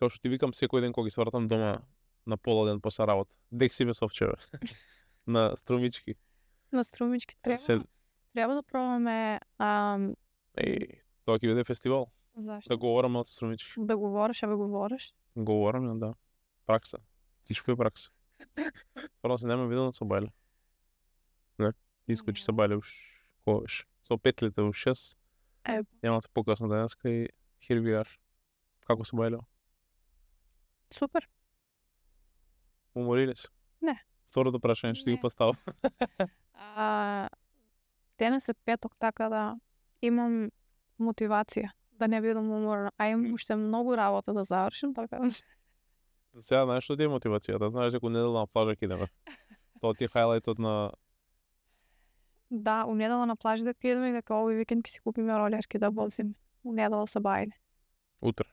Као што ти викам секој ден кога ги свратам дома на пола ден после работа. Дек си ме совчеве. На Струмички. На Струмички треба да пробаме Тоа ќе биде фестивал. зашто? Да говорам малку Струмички. Да говориш. Говорам, да. Пракса. Всичко е пракса. Прво се нема видено со бајле. Не, искочи се бајле уш ковеш. Со петлите уш 6. Нема се покасно денеска и here we are. Како се бајле? Супер. Умориле се? Не. Второто прашање што ти го поставам. Денес е петок, така да имам мотивација да не бидам уморена. А имам уште многу работа да завршим, така да. За сега знаеш што ти е мотивацијата? Знаеш дека недела на плажа ќе идеме. Тоа ти е хайлайтот на... Да, у недела на плажа да идеме и дека овој викенд ќе си купиме ролешки да возиме. У недела са бајле. Утре.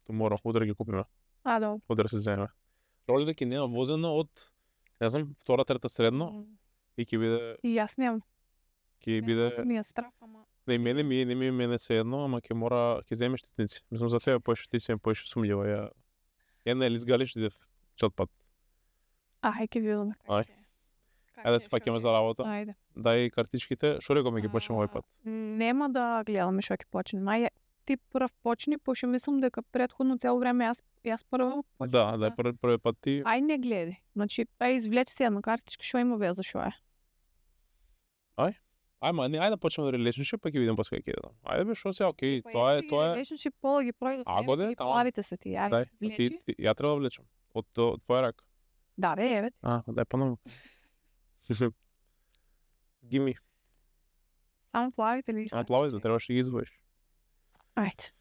Tomorrow, утре ги купиме. Добро. Утре се земе. Ролешки нема возено од, не знам, втора, трета средно и ќе биде... И јас немам. Ќе биде... Ми е страф, ама... Не, мене се едно, ама ќе земеш штитници. Мислам за тебе поише, ти си ме поише сумљива. Ја не изгалиш идев чат пат. Ќе видиме Ај. Ајде да се паќаме за работа. Ајде. Дај картичките, шо рекол ми ги почнеме овој пат? Нема да гледаме што ќе почнеме. Ти прв почни, пошто мислам дека претходно цело време јас прво почнам. Да, први пат ти. Не гледај. Значи, извлечи си една картичка, што има веза што е. Ајде да почнеме relationship, па ќе видиме после ќе идам. Ајде бе, шо се, окей, тоа е. Relationship пола ги пројдов. Годе, тамам. Плавите се ти, Дај, ја треба да влечам. Од твоја рака. Да, еве. Дај поновно. Гими. Само плавите ли? Плавите, да требаш да ги извоиш. Ајде.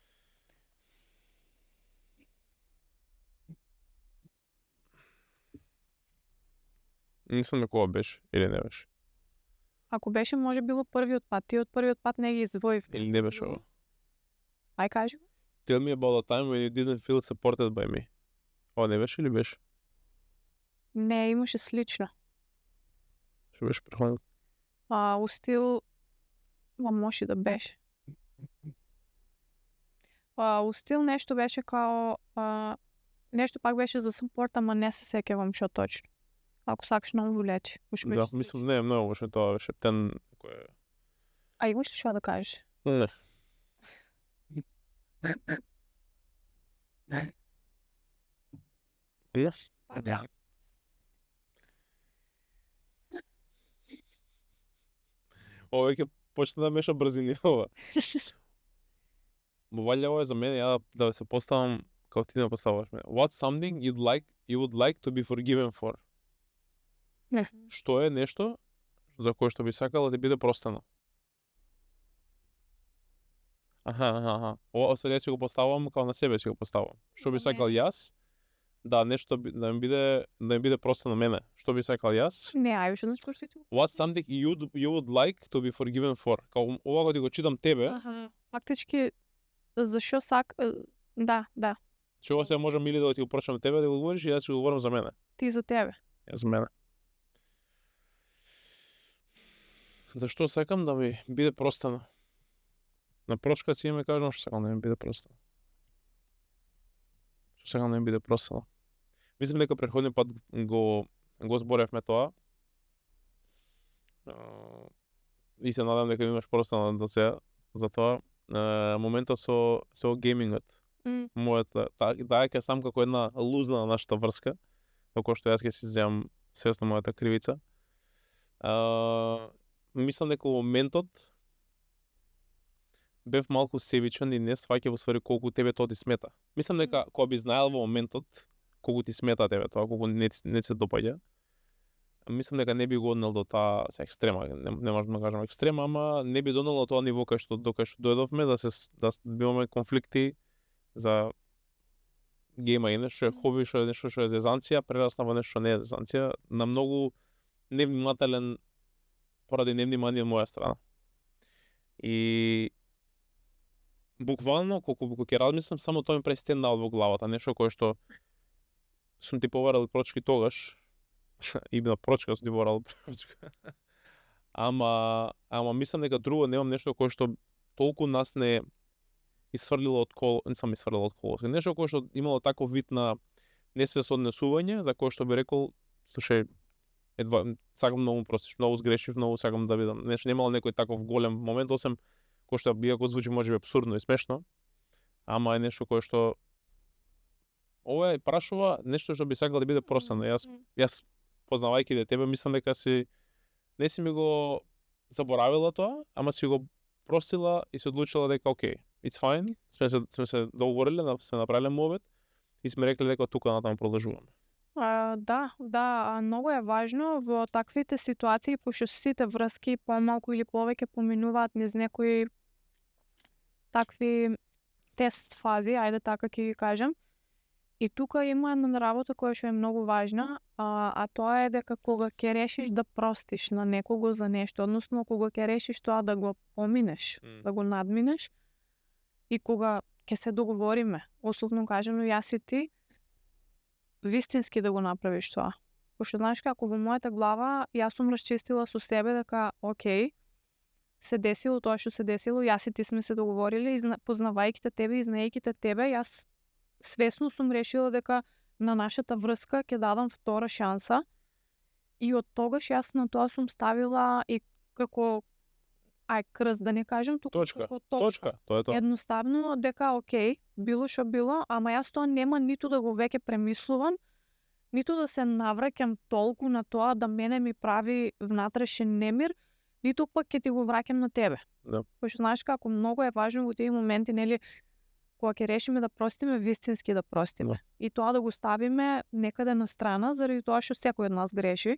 Мислам дека кога беше или не беше. Ако беше, може било првиот пат. Ти од првиот пат не ги извоив. Или не беше ова. Кажи го. Tell me about a time when you didn't feel supported by me. Ова не беше или беше? Не, имаше слично. Што беше претходно? У стил... може да беше. У стил нешто беше као... нешто пак беше за support, ама не се сеќавам што точно. Ако сакаш ново влече. Да, мислам, не, многу беше тоа, беше тен... Имаш ли што да кажеш? Не. Да. Ова ќе почне да меша брзини ова. Валја ова е за мене, ја да се поставам како ти не поставаш мене. What's something you would like to be forgiven for? Што е нешто за кое што би сакал да ти биде простено? Ова сега ќе го поставам како на себе ќе го поставам. Што би сакал јас? Да, нешто да ми биде простено мене. Што би сакал јас? Не, што значи простите? What's something you would like to be forgiven for? Као ова кога ти го читам тебе. Фактички зашо да. Што се можам или да ти го прочитам тебе да го говориш и јас ќе го говорам за мене. Ти за тебе. Јас за мене. Зашто сакам да ми биде простено? На прочка си ме кажам што сакам да ми биде простено. Што сакам да ми биде простено. Мислам дека претходниот пат го зборевме тоа. И се надам дека имаш простено до сега за тоа. Моментот со геймингот. Мојата ќе сам како една лузна на нашата врска, како што јас ќе си земам свесно мојата кривица. Мислам дека моментот бев малку себичен и не сваќав усвари колку тебе тоа ти смета. Мислам дека кога би знаел во моментот колку ти смета тебе тоа, колку не се допаѓа, мислам дека не би го однел до таа екстрема, не можам да кажам екстрема, ама не би донел до тоа ниво кај што дојдовме да имаме конфликти за гейма и нешто е хоби, што е нешто што е зезанција, прерасна во нешто што не е зезанција, на многу невнимателен поради невнимание од моја страна. И буквално колку ќе размислам, само тоа ми прави стендаут во главата, нешто кое што сум ти поварал прочки тогаш. И на прочка сум ти поварал прочка. Ама мислам дека друго немам нешто кое што толку нас не исфрлила од коло, не сам исфрлила од колосек, нешто кое што имало таков вид на несвест однесување, за кое што би рекол, слушај, едва сакам многу простиш, многу сгрешив, многу сакам да видам. Нешто немало некој таков голем момент, осем кој што иако звучи можеби апсурдно и смешно, ама е нешто кое што ова е прашува нешто што би сакал да биде простено. Јас познавајќи де тебе, мислам дека не си ми го заборавила тоа, ама си го простила и се одлучила дека окей, it's fine, сме се договориле, сме направиле муабет и сме рекле дека тука натаму продолжуваме. Да, многу е важно во таквите ситуации, пошто сите врски помалку или повеќе поминуваат низ некои такви тест фази, ајде така ќе ги кажем. И тука има една работа која што е многу важна, а тоа е дека кога ќе решиш да простиш на некого за нешто, односно кога ќе решиш тоа да го поминеш, да го надминеш, и кога ќе се договориме, условно кажано јас и ти, вистински да го направиш тоа. Пошто знаеш како во мојата глава јас сум расчистила со себе дека окей, се десило тоа што се десило, јас и ти сме се договорили, познавајќи тебе и знаејќи тебе, јас свесно сум решила дека на нашата врска ќе дадам втора шанса и од тогаш јас на тоа сум ставила и како крст да не кажем, тука како точка, тоа е тоа. Едноставно дека окей, било што било, ама јас тоа нема ниту да го веќе премислувам, ниту да се навраќам толку на тоа да мене ми прави внатрешен немир, ниту пак ќе ти го враќам на тебе. Да. Пошто знаеш како многу е важно во тие моменти, нели, кога ќе решиме да простиме, вистински да простиме. Да. И тоа да го ставиме некаде на страна, заради тоа што секој од нас греши.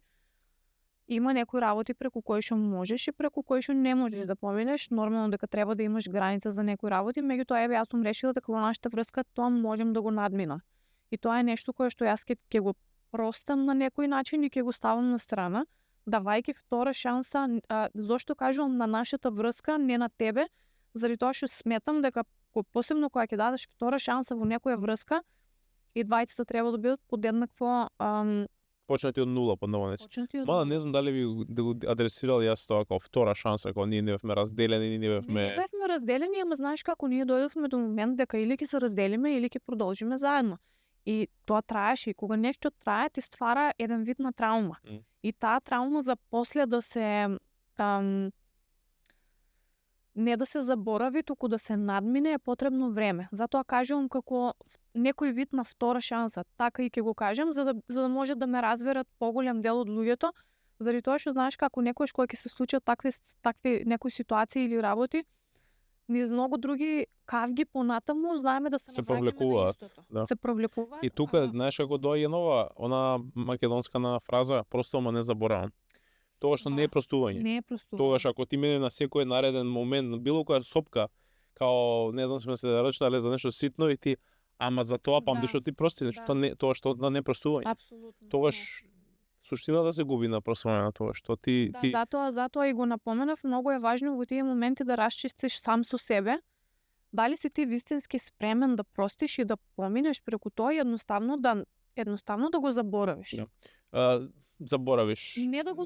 Има некои работи преку кои што можеш и преку кои што не можеш да поминеш. Нормално дека треба да имаш граница за некои работи, меѓутоа еве јас сум решила дека во нашата врска тоа можем да го надминам. И тоа е нешто кое што јас ќе го простам на некој начин и ќе го ставам на страна, давајќи втора шанса. Зошто кажувам на нашата врска, не на тебе, заради тоа што сметам дека посебно кога ќе дадеш втора шанса во некоја врска, и двајцата треба да бидат подеднакво почнати од нула под наводници. Мада не знам дали да го адресирал јас тоа како втора шанса, кога ние не бевме разделени, Не бевме разделени, ама знаеш како ние дојдовме до момент дека или ќе се разделиме или ќе продолжиме заедно. И тоа траеше, и кога нешто трае, ти ствара еден вид на траума. И таа траума за после да се не да се заборави, туку да се надмине, е потребно време. Затоа кажувам како некој вид на втора шанса, така и ќе го кажем, за да може да ме разберат поголем дел од луѓето, заради тоа што знаеш како некојаш кога ќе се случат такви некои ситуации или работи, низ многу други кавги понатаму знаеме да се провлекуваат. На истото. Да. Се провлекуваат. И тука знаеш како доаѓа нова, она македонска фраза, просто ама не заборавам. Тоа што не е простување. Не е простување. Тогаш ако ти мене на секој нареден момент, на било која сопка, као не знам сме се рачнале за нешто ситно и ти ама за тоа памти што ти прости, тоа што на не простување. Апсолутно. Тогаш суштината се губи на простување на тоа што ти затоа и го напоменав, многу е важно во тие моменти да расчистиш сам со себе. Дали си ти вистински спремен да простиш и да поминеш преку тоа и едноставно да го заборавиш. Да. Заборавиш.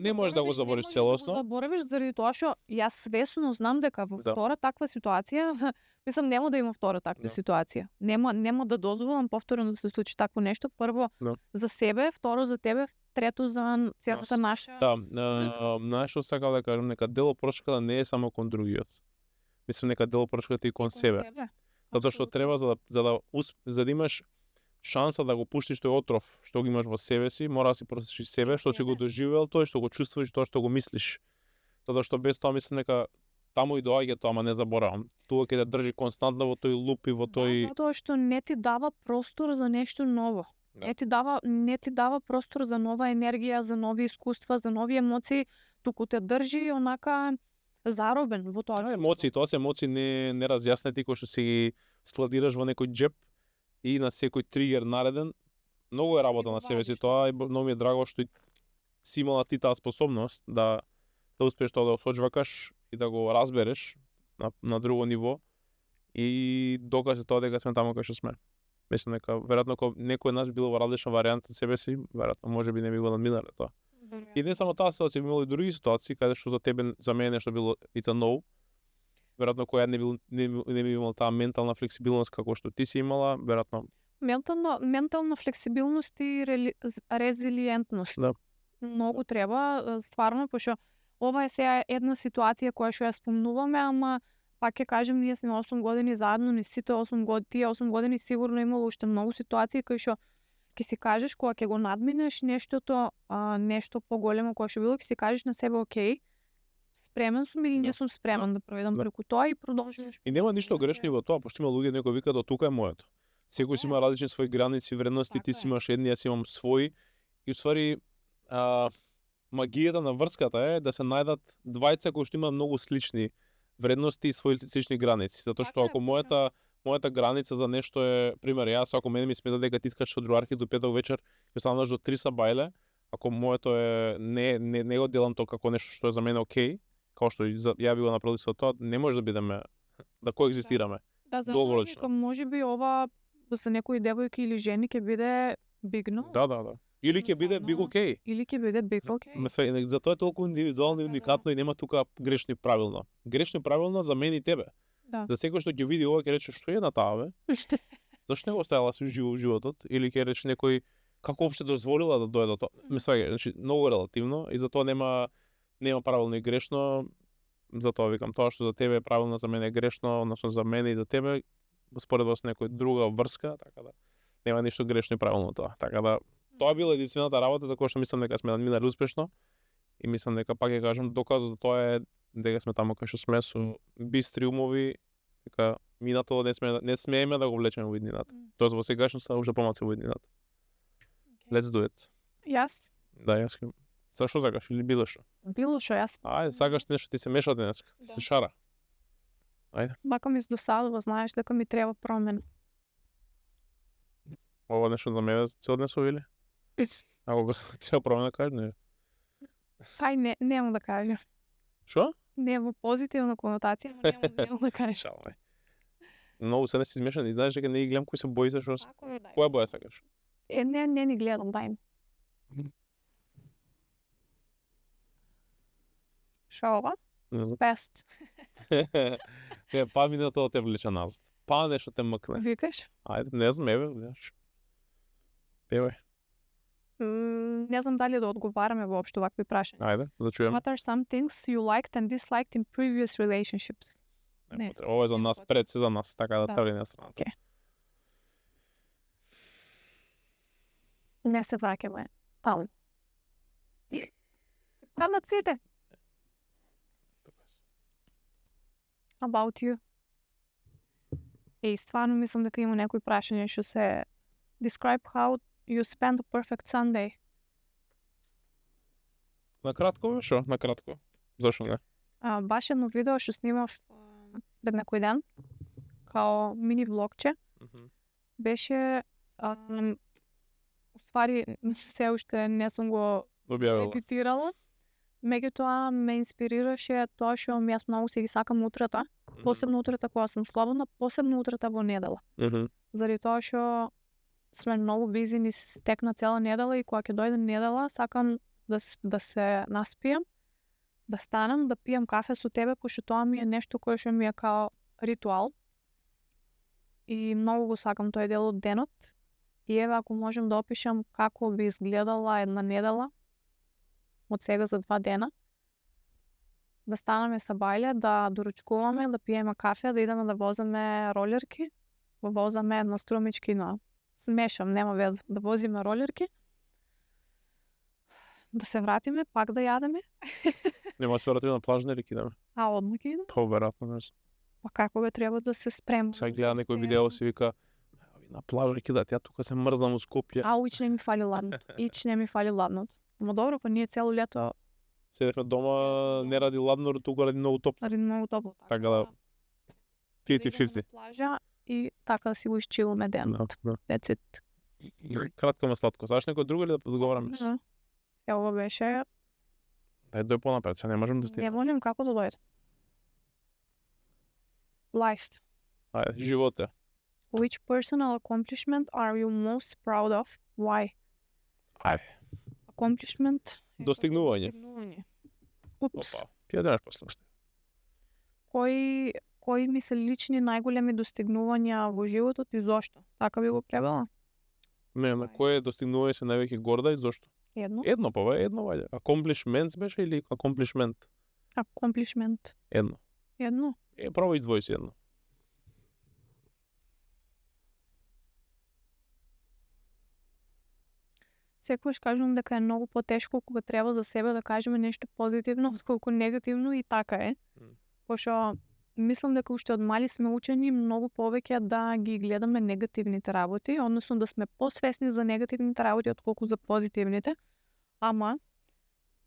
Не можеш да го заборавиш целосно. Да го заборавиш заради тоа што јас свесно знам дека во втора таква ситуација, мислам нема да има втора таква ситуација. Нема да дозволам повторно да се случи такво нешто. Прво за себе, второ за тебе, трето за целата наша. Знаеш што сакам да кажам, нека дело прошката не е само кон другиот. Мислам нека дело прошката и кон себе. Затоа што треба за да имаш шанса да го пуштиш тој отров што го имаш во себе си, мора да си простиш себе, што си го доживел тој, што го чувствуваш, тоа што го мислиш. Затоа што без тоа мислам дека таму и доаѓа тоа, ама не заборавам. Тоа ќе те држи константно во тој луп и во тој. Затоа што не ти дава простор за нешто ново. Не ти дава простор за нова енергија, за нови искуства, за нови емоции, туку те држи онака заробен во тоа. Емоции, тоа се емоции не разјаснети кои што си ги складираш во некој џеп. И на секој тригер нареден, многу е работа на себе си тоа и многу ми е драго што си имала ти таа способност да успееш тоа да го соџвакаш и да го разбереш на друго ниво и докаже тоа дека сме таму кај што сме. Мислам дека веројатно некој од нас било во различна варијанта од себе си, веројатно можеби не би го надминале тоа. И не само таа ситуација, имало и други ситуации каде што за тебе, за мене нешто било it's a no. веројатно која не би имал таа ментална флексибилност како што ти си имала, веројатно. Ментална флексибилност и резилиентност. Да. Многу треба, стварно, пошто ова е сега една ситуација која што ја спомнуваме, ама пак ќе кажем, ние сме 8 години заедно, не сите 8 години, тие 8 години сигурно имало уште многу ситуации кои што ќе си кажеш кога ќе го надминеш нештото, нешто поголемо кое што било, ќе си кажеш на себе окей, спремен сум или не сум спремен да проведам преку тоа и продолжуваш. И нема ништо грешно во тоа, пошто има луѓе некои викаат тука е моето. Секој си има различни свои граници, вредности, ти си имаш едни, јас имам свои. И уствари магијата на врската е да се најдат двајца кои што имаат многу слични вредности и свои слични граници. Затоа што ако мојата граница за нешто е, пример, јас ако мене ми смета дека ти искаш од другарки до 5 вечер, ќе останеш до 3 бајле, ако моето е не го делам тоа како нешто што е за мене окей, како што ја би го направил со тоа, не може да бидеме да коегзистираме. Да, долгорочно. Можеби ова за некои девојки или жени ќе биде бигно. Да. Или ќе биде big окей. Или ќе биде big окей. Затоа е толку индивидуално и уникатно и нема тука грешно и правилно. Грешно и правилно за мене и тебе. Да. За секој што ќе види ова ќе рече што е на таа бе? Зошто не го оставила со живо животот? Или ќе рече некој како опште дозволила да дојде до тоа? Значи многу релативно и затоа нема правилно и грешно. Затоа викам тоа што за тебе е правилно, за мене е грешно, односно за мене и за тебе според вас некоја друга врска, така да нема ништо грешно и правилно тоа. Така да тоа била единствената работа за која што мислам дека сме надминали успешно и мислам дека пак ќе кажам доказ за тоа е дека сме таму кај што сме со бистри умови, дека минато не смееме да го влечеме во иднината. Тоа во сегашноста уште помалку во иднината. Let's do it. Јас? Да, јас ќе. Зашо сакаш или било што? Било што јас. Ајде, сакаш нешто ти се меша денеска, ти се шара. Ајде. Бака ми издосадува, знаеш дека ми треба промена. Ова нешто за мене се однесува или? Ако го треба промена кажеш, не. Ај, нема да кажам. Шо? Не во позитивна конотација, но нема да кажам. Шалме. Многу се не си измешани, знаеш дека не ги гледам кои се бои се што. Која боја сакаш? Не ни гледам, дај. Шо ова? Best. Не, па минато те влече назад. Па нешто те мкне. Викаш? Ајде, не знам, еве, гледаш. Певај. Не знам дали да одговараме воопшто вакви прашања. Ајде, да чуем. What are some things you liked and disliked in previous relationships? Не, ова е за нас, пред се за нас, така да тргне на страна. Окей. Не се враќаме. Палм. Паднат сите. About you. Стварно мислам дека има некои прашања што се describe how you spend a perfect Sunday. Накратко, шо? Накратко. Зашо не? Баш едно видео што снимав пред некој ден, као мини влогче. Беше уствари се уште не сум го едитирала. Меѓутоа ме инспирираше тоа што јас многу си ги сакам утрата, посебно утрата кога сум слободна, посебно утрата во недела. Заради тоа што сме многу бизи, ни стекна цела недела и кога ќе дојде недела, сакам да се наспијам, да станам, да пијам кафе со тебе, пошто тоа ми е нешто кое што ми е као ритуал. И многу го сакам тој дел од денот. И еве ако можам да опишам како би изгледала една недела од сега за 2 дена, да станаме са бајле, да доручкуваме, да пиеме кафе, да идеме да возиме ролерки, возаме на струмички, но смешам, нема веза, да возиме ролерки, да се вратиме, пак да јадеме. Нема да се вратиме на плажа или кидаме? Одма ќе идеме. Па веројатно не знам. Па како бе треба да се спремам? Сега гледа некој видео си вика на плажа кидат, ја тука се мрзнам у Скопје. Уич не ми фали ладното. Ич не ми фали ладното. Ама добро, па ние цело лето седевме дома, не ради ладно, тука ради многу топло. ради многу топло. Така да 50-50. Плажа и така да си го исчиламе денот. That's it. Кратко ме сладко. Саш некој друг или да разговараме? Ова беше... Дај дој понапред, сега не можем да стигнем. Не можем како да дојде. Life. Ајде, живот е. Which personal accomplishment are you most proud of? Why? Ајде. Accomplishment? Достигнување. Упс. Опа, ќе знаеш после. кои ми се лични најголеми достигнувања во животот и зошто. Така би го превела? Не, на кое достигнување се највеќе горда и зошто? Едно. Едно, па бе, едно ваѓа. Accomplishments беше или accomplishment? Accomplishment. Едно. Едно. Право издвои си едно. Секогаш кажувам дека е многу потешко кога треба за себе да кажеме нешто позитивно, отколку негативно, и така е. Пошто мислам дека уште од мали сме учени многу повеќе да ги гледаме негативните работи, односно да сме посвесни за негативните работи отколку за позитивните. Ама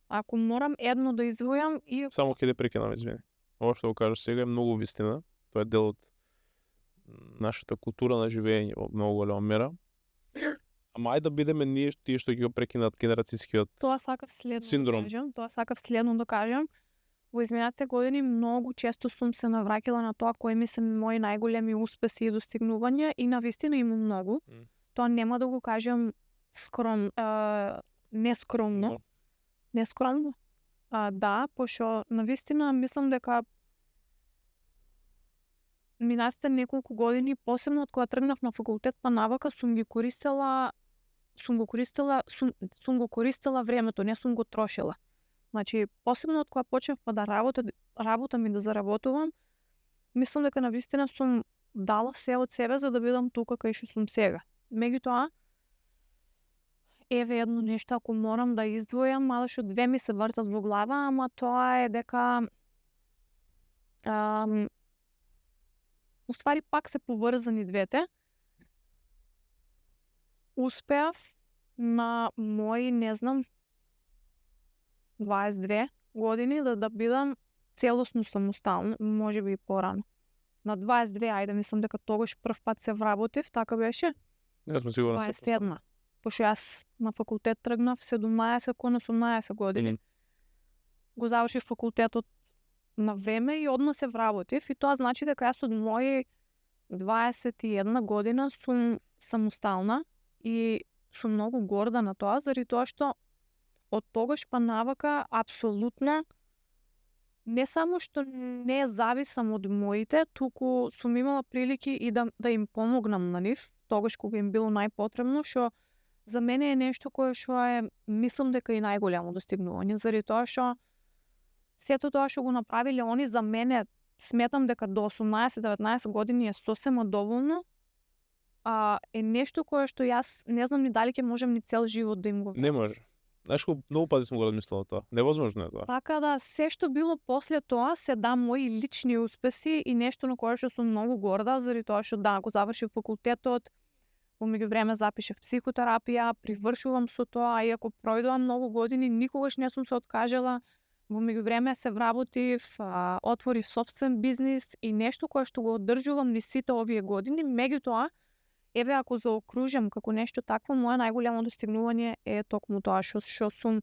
ако морам едно да издвојам и Само ќе те прекинам, извини. Ова што го кажеш сега е многу вистина. Тоа е дел од нашата култура на живење во многу голема мера. Ама ајде да бидеме ние тие што ги го прекинат генерацијскиот тоа сакав следно синдром. да кажам. Тоа сакав следно да кажам. Во изминатите години многу често сум се навраќала на тоа кои ми се мои најголеми успеси и достигнувања и навистина има многу. Тоа нема да го кажам нескромно. Нескромно? Да, пошто навистина мислам дека минатите неколку години, посебно од кога тргнав на факултет, па навака сум го користела времето, не сум го трошила. Значи, посебно од кога почнав па да работам и да заработувам, мислам дека навистина сум дала се од себе за да бидам тука кај што сум сега. Меѓутоа, еве едно нешто ако морам да издвојам, мада што две ми се вртат во глава, ама тоа е дека уствари пак се поврзани двете. Успеав на мои, не знам, 22 години да бидам целосно самостална, може би и порано. На 22, ајде, мислам дека тогаш прв пат се вработив, така беше? Јас сум сигурен. 21. Пошто јас на факултет тргнав 17 кон 18 години. Го завршив факултетот на време и одма се вработив, и тоа значи дека јас од мои 21 година сум самостална и сум многу горда на тоа, заради тоа што од тогаш па навака апсолутно не само што не зависам од моите, туку сум имала прилики и да им помогнам на нив, тогаш кога им било најпотребно, што за мене е нешто кое што е, мислам дека и најголемо достигнување, заради тоа што сето тоа што го направиле они за мене, сметам дека до 18-19 години е сосема доволно, е нешто кое што јас не знам ни дали ќе можам ни цел живот да им го. Не може. Знаеш колку многу пати сум го размислила тоа. Невозможно е тоа. Така да, се што било после тоа се мои лични успеси и нешто на кое што сум многу горда, заради тоа што го завршив факултетот, во меѓувреме запишев психотерапија, привршувам со тоа, иако пројдоа многу години, никогаш не сум се откажала. Во меѓувреме се вработив, отворив сопствен бизнис и нешто кое што го одржувам низ сите овие години. Меѓутоа, еве ако заокружам како нешто такво, моје најголемо достигнување е токму тоа што сум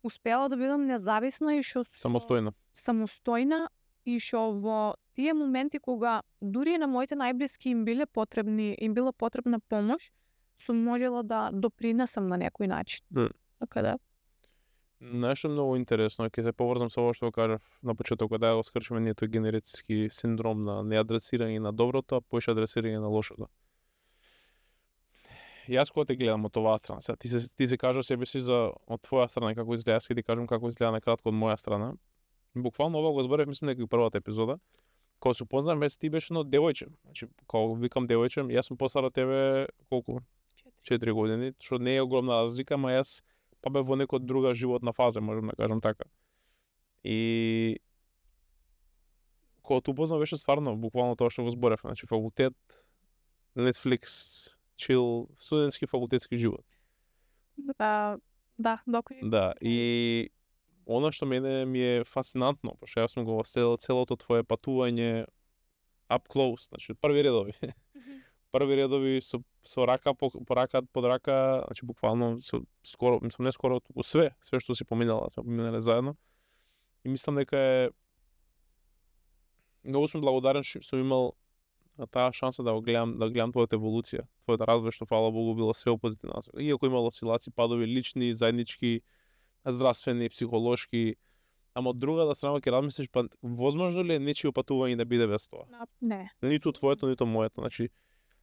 успела да бидам независна и што самостојна и што во тие моменти кога дури на моите најблиски им била потребна помош, сум можела да допринесам на некој начин. Така да. Нешто многу интересно, ќе се поврзам со ова што го кажав на почетокот, да го скршиме ние тој генерацијски синдром на неадресирање на доброто, а поише адресирање на лошото. Јас кога те гледам од оваа страна, сега ти се кажа себе си од твоја страна како изгледа, јас ќе ти кажам како изгледа накратко од моја страна. Буквално ова го зборев, мислам дека првата епизода, кога се упознав без ти беше едно девојче. Значи, кога викам девојче, јас сум постар од тебе колку? 4 години, што не е огромна разлика, ама јас па бе во некоја друга животна фаза, можам да кажам така. И кога те упознав беше стварно буквално тоа што го зборев, значи факултет, Netflix, чил, студентски факултетски живот. Да, докажи. Да, и она што мене ми е фасцинантно, пошто јас сум го следел целото твое патување up close, значи први редови. Први редови со рака по рака под рака, значи буквално скоро, мислам не скоро, туку све што си поминале заедно. И мислам дека е многу сум благодарен што сум имал таа шанса да гледам твојата еволуција, твојата развој, што фала Богу било све позитивно. Иако имало осцилации, падови, лични, заеднички, здравствени, психолошки, ама од другата страна ќе размислиш, па возможно ли е нечие патување да биде без тоа? Не. Ниту твоето, ниту моето. Значи,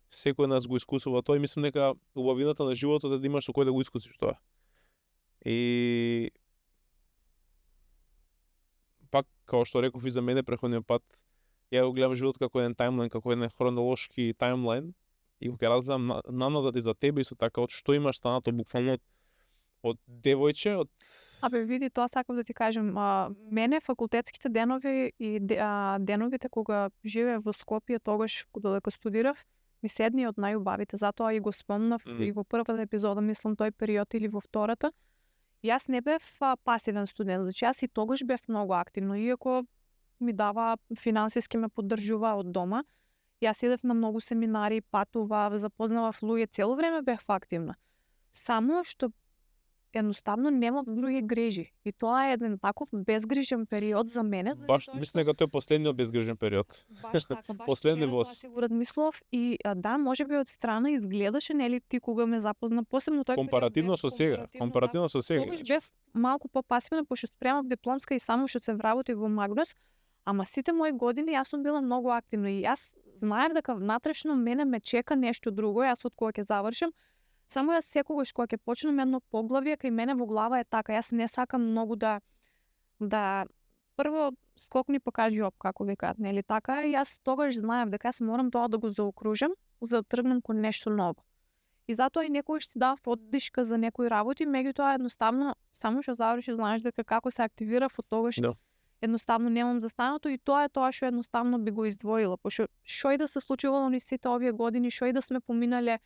секој нас го искусува тоа и мислам дека убавината на животот е да имаш со кој да го искусиш тоа. И пак, како што реков и за мене преходниот пат, ја го гледам животот како еден таймлайн, како еден хронолошки таймлайн, и кога разгледам наназад и за тебе, исто така, од што имаш станато буквално од девојче, од... Абе, види, тоа сакам да ти кажем. Мене факултетските денови и деновите кога живеев во Скопје, тогаш додека студирав, ми се едни од најубавите. Затоа и го спомнав и во првата епизода, мислам, тој период или во втората. Јас не бев пасивен студент, значи јас и тогаш бев многу активно, иако ми дава финансиски ме поддржува од дома. Јас идев на многу семинари, патував, запознавав луѓе, цело време бев активна. Само што едноставно немав други грижи. И тоа е еден таков безгрижен период за мене. Баш, мислам дека тој е последниот безгрижен период. Баш така, баш Последни вчера воз. тоа си го размислував и да, можеби од страна изгледаше, нели, ти кога ме запозна, посебно тој Компаративно период, со сега, компаративно со сега. Тогаш бев малку попасивна, пошто спремав дипломска и само што се вработив во Магнус, ама сите мои години јас сум била многу активна и јас знаев дека внатрешно мене ме чека нешто друго, јас од кога ќе завршам. Само јас секогаш кога ќе почнам едно поглавје, кај мене во глава е така, јас не сакам многу да прво скокни покажи оп, како викаат, нели така? Јас тогаш знаев дека јас морам тоа да го заокружам за да тргнам кон нешто ново. И затоа и некогаш си дав оддишка за некои работи, меѓутоа едноставно само што завршиш знаеш дека како се активирав од тогаш. Да. Едноставно немам застанато и тоа е тоа што едноставно би го издвоила, пошто што и да се случувало низ сите овие години, што и да сме поминале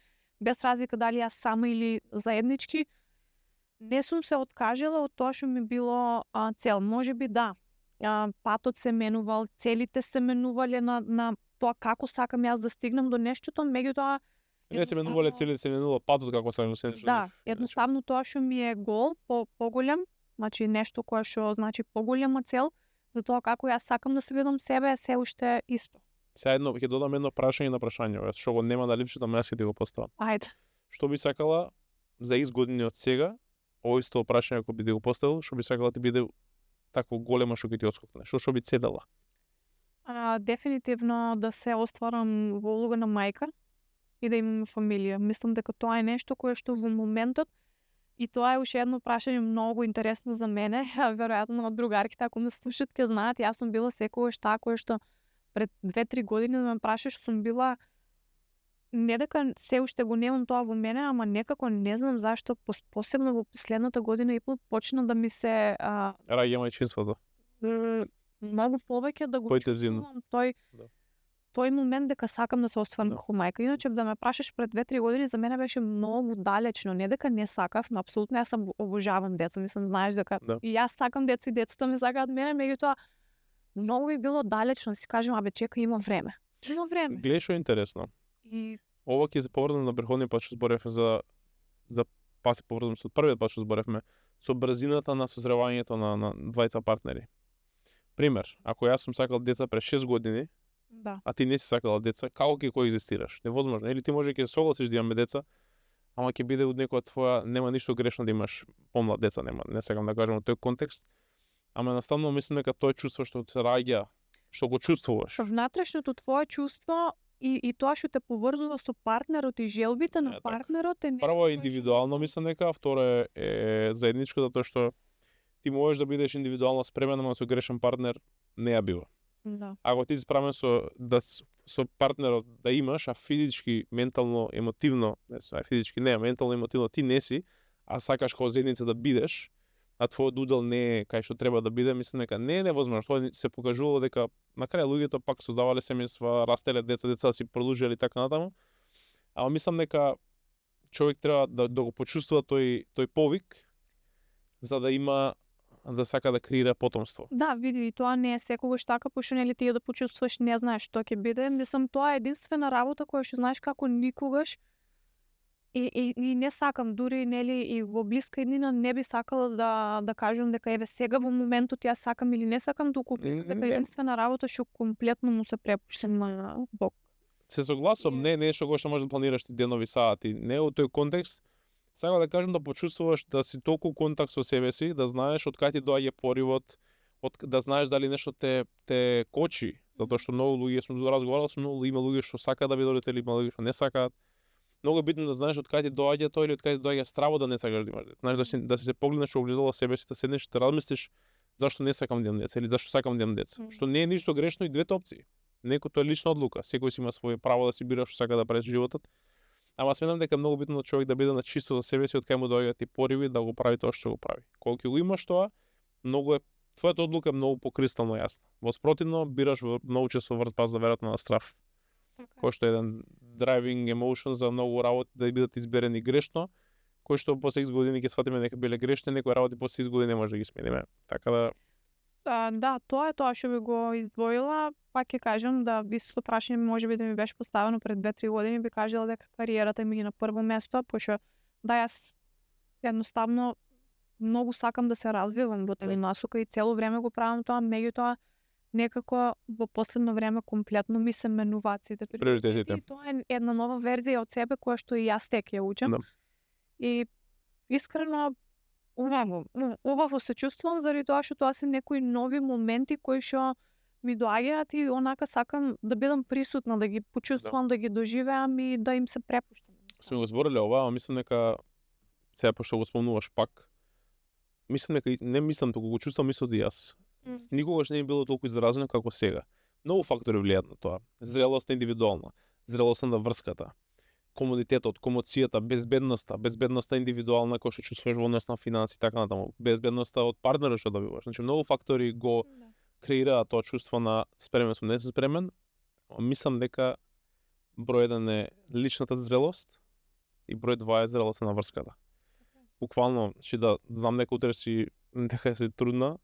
без разлика дали јас сама или заеднички, не сум се откажала од тоа што ми било цел. Можеби да, патот се менувал, целите се менувале на тоа како сакам јас да стигнам до нештото, меѓутоа Не се менувале целите, се менува патот како сакам се нешто. да, едноставно тоа што ми е гол, поголем, значи нешто кое што значи поголема цел, за тоа како јас сакам да се видам себе, е се уште исто. Сега ќе додам едно прашање на прашањето, што го нема на липсата, ама јас ќе ти го поставам. Ајде. Што би сакала за X години од сега, ово исто прашање ако би ти го поставил, што би сакала ти биде тако големо што ќе ти отскокне? Што би целела? Дефинитивно да се остварам во улога на мајка и да имам фамилија. Мислам дека тоа е нешто кое што во моментот, и тоа е уште едно прашање многу интересно за мене, веројатно другарките ако ме слушат ќе знаат, јас сум била секогаш таа која што пред 2-3 години да ме прашаш сум била не дека се уште го немам тоа во мене, ама некако не знам зашто посебно во последната година и пол почна да ми се Раѓа мајчинството. многу повеќе да го Поинтензивно. чувствувам тој момент дека сакам да се остварам Да. како мајка. Иначе да ме прашаш пред 2-3 години за мене беше многу далечно, не дека не сакав, но апсолутно јас обожавам деца, мислам знаеш дека Да. и јас сакам деца и децата ме сакаат мене, меѓутоа многу би било далечно, си кажам, абе чека има време. Има време. Гледај што е интересно. И Ова ќе се поврзам на претходниот пат што зборевме за па се поврзам со првиот пат што зборевме со брзината на созревањето на двајца партнери. Пример, ако јас сум сакал деца пред 6 години, да. а ти не си сакала деца, како ќе коегзистираш? Невозможно. Или ти може ќе се согласиш да имаме деца, ама ќе биде од некоја твоја, нема ништо грешно да имаш помлад деца, нема, не сакам да кажам во тој контекст. Ама наставно мислам дека тоа чувство што се раѓа, што го чувствуваш. Внатрешното твое чувство и тоа што те поврзува со партнерот и желбите на така. партнерот е нешто. Прво е кое што индивидуално мислам дека, а второ е заедничко, затоа што ти можеш да бидеш индивидуално спремен, ама со грешен партнер не ја бива. Да. Ако ти си спремен со партнерот да имаш, а физички, ментално, емотивно, физички не, ментално, емотивно ти не си, а сакаш како заедница да бидеш, а твојот удел не е кај што треба да биде, мислам дека не е невозможно. Тоа се покажувало дека на крај луѓето пак создавале семејства, растеле деца си продолжили така натаму. Ама мислам дека човек треба да го почувствува тој повик за да има да сака да креира потомство. Да, види, и тоа не е секогаш така, пошто нели ти да почувствуваш, не знаеш што ќе биде. Мислам, тоа е единствена работа која што знаеш како никогаш и не сакам дури нели и во блиска иднина не би сакала да кажам дека еве сега во моментот јас сакам или не сакам, туку мислам дека единствена работа што комплетно му се препуштам на Бог. Се согласувам, не што го што можеш да планираш ти денови, сати, не во тој контекст. Сакам да кажам да почувствуваш да си толку контакт со себе си, да знаеш од кај ти доаѓа поривот, да знаеш дали нешто те кочи, затоа што многу луѓе сум разговарал со многу, има луѓе што сакаат да бидат родители, има луѓе што не сакаат. Многу е битно да знаеш од каде ти доаѓа тоа или од каде доаѓа стравот да не сакаш да имаш дете. Знаеш да си се погледнеш во огледало себе си, да седнеш и да размислиш зашто не сакам да имам деца или зашто сакам да имам деца. Што не е ништо грешно и двете опции. Некој тоа е лична одлука, секој си има свое право да си бира што сака да прави во животот. Ама сметам дека е многу битно да човек да биде на чисто за себе си, од кај му доаѓаат и пориви да го прави тоа што го прави. Кога ќе го имаш тоа, многу е твојата одлука е многу покристално јасна. Во спротивно бираш многу често врз пазда веројатно на страф. Кој што е еден driving emotion за многу работи да бидат изберени грешно, кој што после X години ќе сватиме дека биле грешни, некои работи после X години не може да ги смениме. Така да да, тоа е тоа што би го издвоила. Пак ќе кажам да истото прашање можеби да ми беше поставено пред 2-3 години, би кажала дека кариерата ми е на прво место, пошто да јас едноставно многу сакам да се развивам во таа насока и цело време го правам тоа, меѓутоа некако во последно време комплетно ми се менуваат сите приоритети. Тоа е една нова верзија од себе која што и јас тек ја учам. Да. И искрено убаво се чувствувам заради тоа што тоа се некои нови моменти кои што ми доаѓаат и онака сакам да бидам присутна, да ги почувствувам, да ги доживеам и да им се препуштам. Сме го збориле ова, ама мислам дека сега пошто го спомнуваш пак, мислам дека не мислам, туку го чувствувам мислот и јас. Никогаш не е било толку изразено како сега. Многу фактори влијаат на тоа. Зрелоста индивидуална, зрелоста на врската, комодитетот, комоцијата, безбедноста индивидуална која што чувствуваш во однос на финанси, така натаму, безбедноста од партнерот што добиваш. Значи многу фактори го креираат тоа чувство на спремен сум, не сум спремен. Мислам дека број 1 е личната зрелост и број 2 е зрелоста на врската. Буквално, значи да знам дека утре си дека си трудна,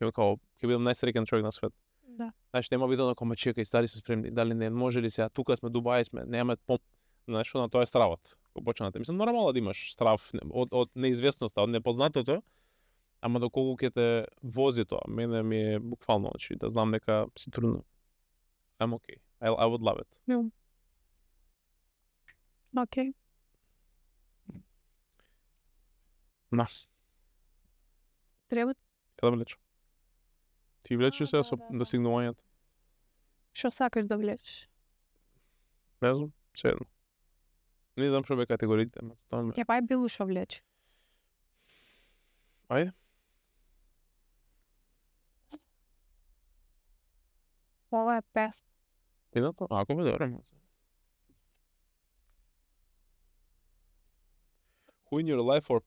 ќе бидам најсреќен човек на свет. Да. Значи нема видено како ме чека и стари сме спремни, дали не може ли сега тука сме, Дубај сме, немаме знаеш на тоа е стравот. Кога почнате, мислам нормално да имаш страв од неизвестноста, од непознатото, ама доколку ќе те вози тоа, мене ми е буквално, значи да знам дека си трудно. I'm okay. I would love it. Okay. Нас. Треба Да влечу. Ти влечеш се со достигнувањето? Што сакаш да влечеш? Не знам, седно. Не знам што бе категориите, ама тоа ме. Па е било што влече. Ајде. Ова е пест. Иното? Ако бе добре. Who in your life or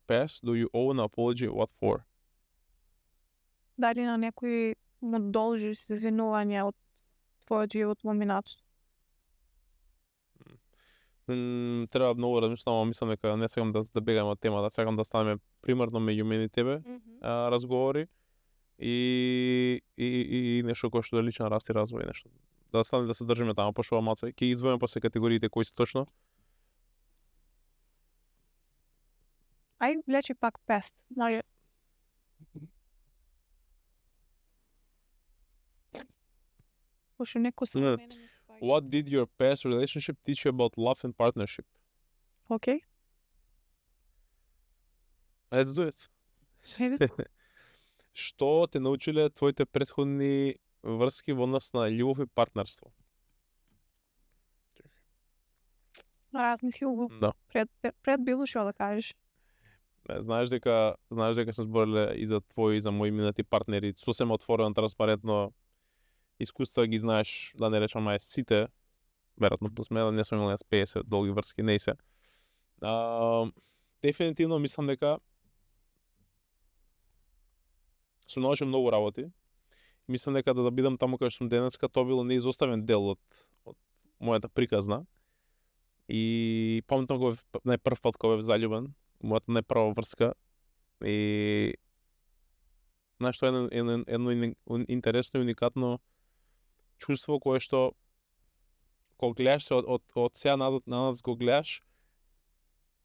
past do you owe an apology? What for? Дали на некој му должиш извинување од твојот живот во минатото? Треба многу размислам, ама мислам дека не сакам да бегам од тема, да сакам да ставаме примерно меѓу мене и тебе разговори и нешто кој што е личен раст и развој, нешто. Да стане да се држиме таму, пошто малце ќе издвоиме после категориите кои се точно. Ај, влечи пак пест. Може. Пошто некој се мене. What did your past relationship teach you about love and partnership? Okay. Let's do it. Што те научиле твоите претходни врски во однос на љубов и партнерство? Размислил го. Да. Пред било што да кажеш. Знаеш дека се збориле и за твои и за мои минати партнери, сосема отворено, транспарентно, искуства ги знаеш, да не речам сите, веројатно плюс мене, не сум имал 50 долги врски, не се. Дефинитивно мислам дека сум научил многу работи. Мислам дека да бидам таму кај што сум денеска, тоа било неизоставен дел од мојата приказна. И памтам го најпрв пат кога бев заљубен, мојата најпрва врска. И знаеш што е едно интересно и уникатно чувство кое што кога гледаш се од сега назад го гледаш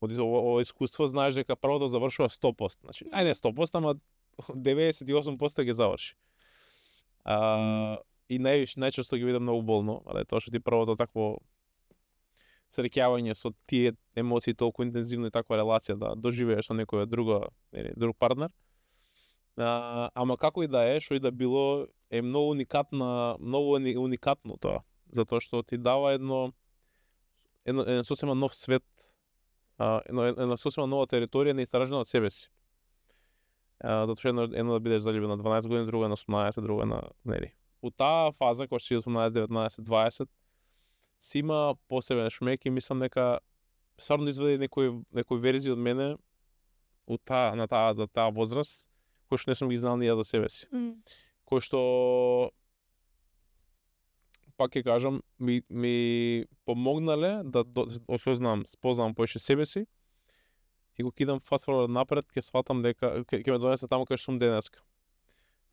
од ово искуство, знаеш дека првото завршува 100%. Значи, ајде 100%, ама 98% ги заврши. И најчесто ги видам многу болно, але тоа што ти првото такво среќавање со тие емоции толку интензивно и таква релација да доживееш со некоја друг партнер. Ама како и да е, што и да било, е многу уникатно тоа, затоа што ти дава едно сосема нов свет, една сосема нова територија неистражена од себе си. Затоа што едно да бидеш залюбен на 12 години, друго на 18, друго на У таа фаза кога си 18, 19, 20 си има посебен шмек и мислам дека стварно изведе некој верзија од мене за таа возраст, кој што не сум ги знал ни ја за себе си. Кој што пак ќе кажам ми помогнале да спознам поише себе си и го кидам fast forward напред, ќе сватам дека ќе ме донесе таму кај што сум денеска.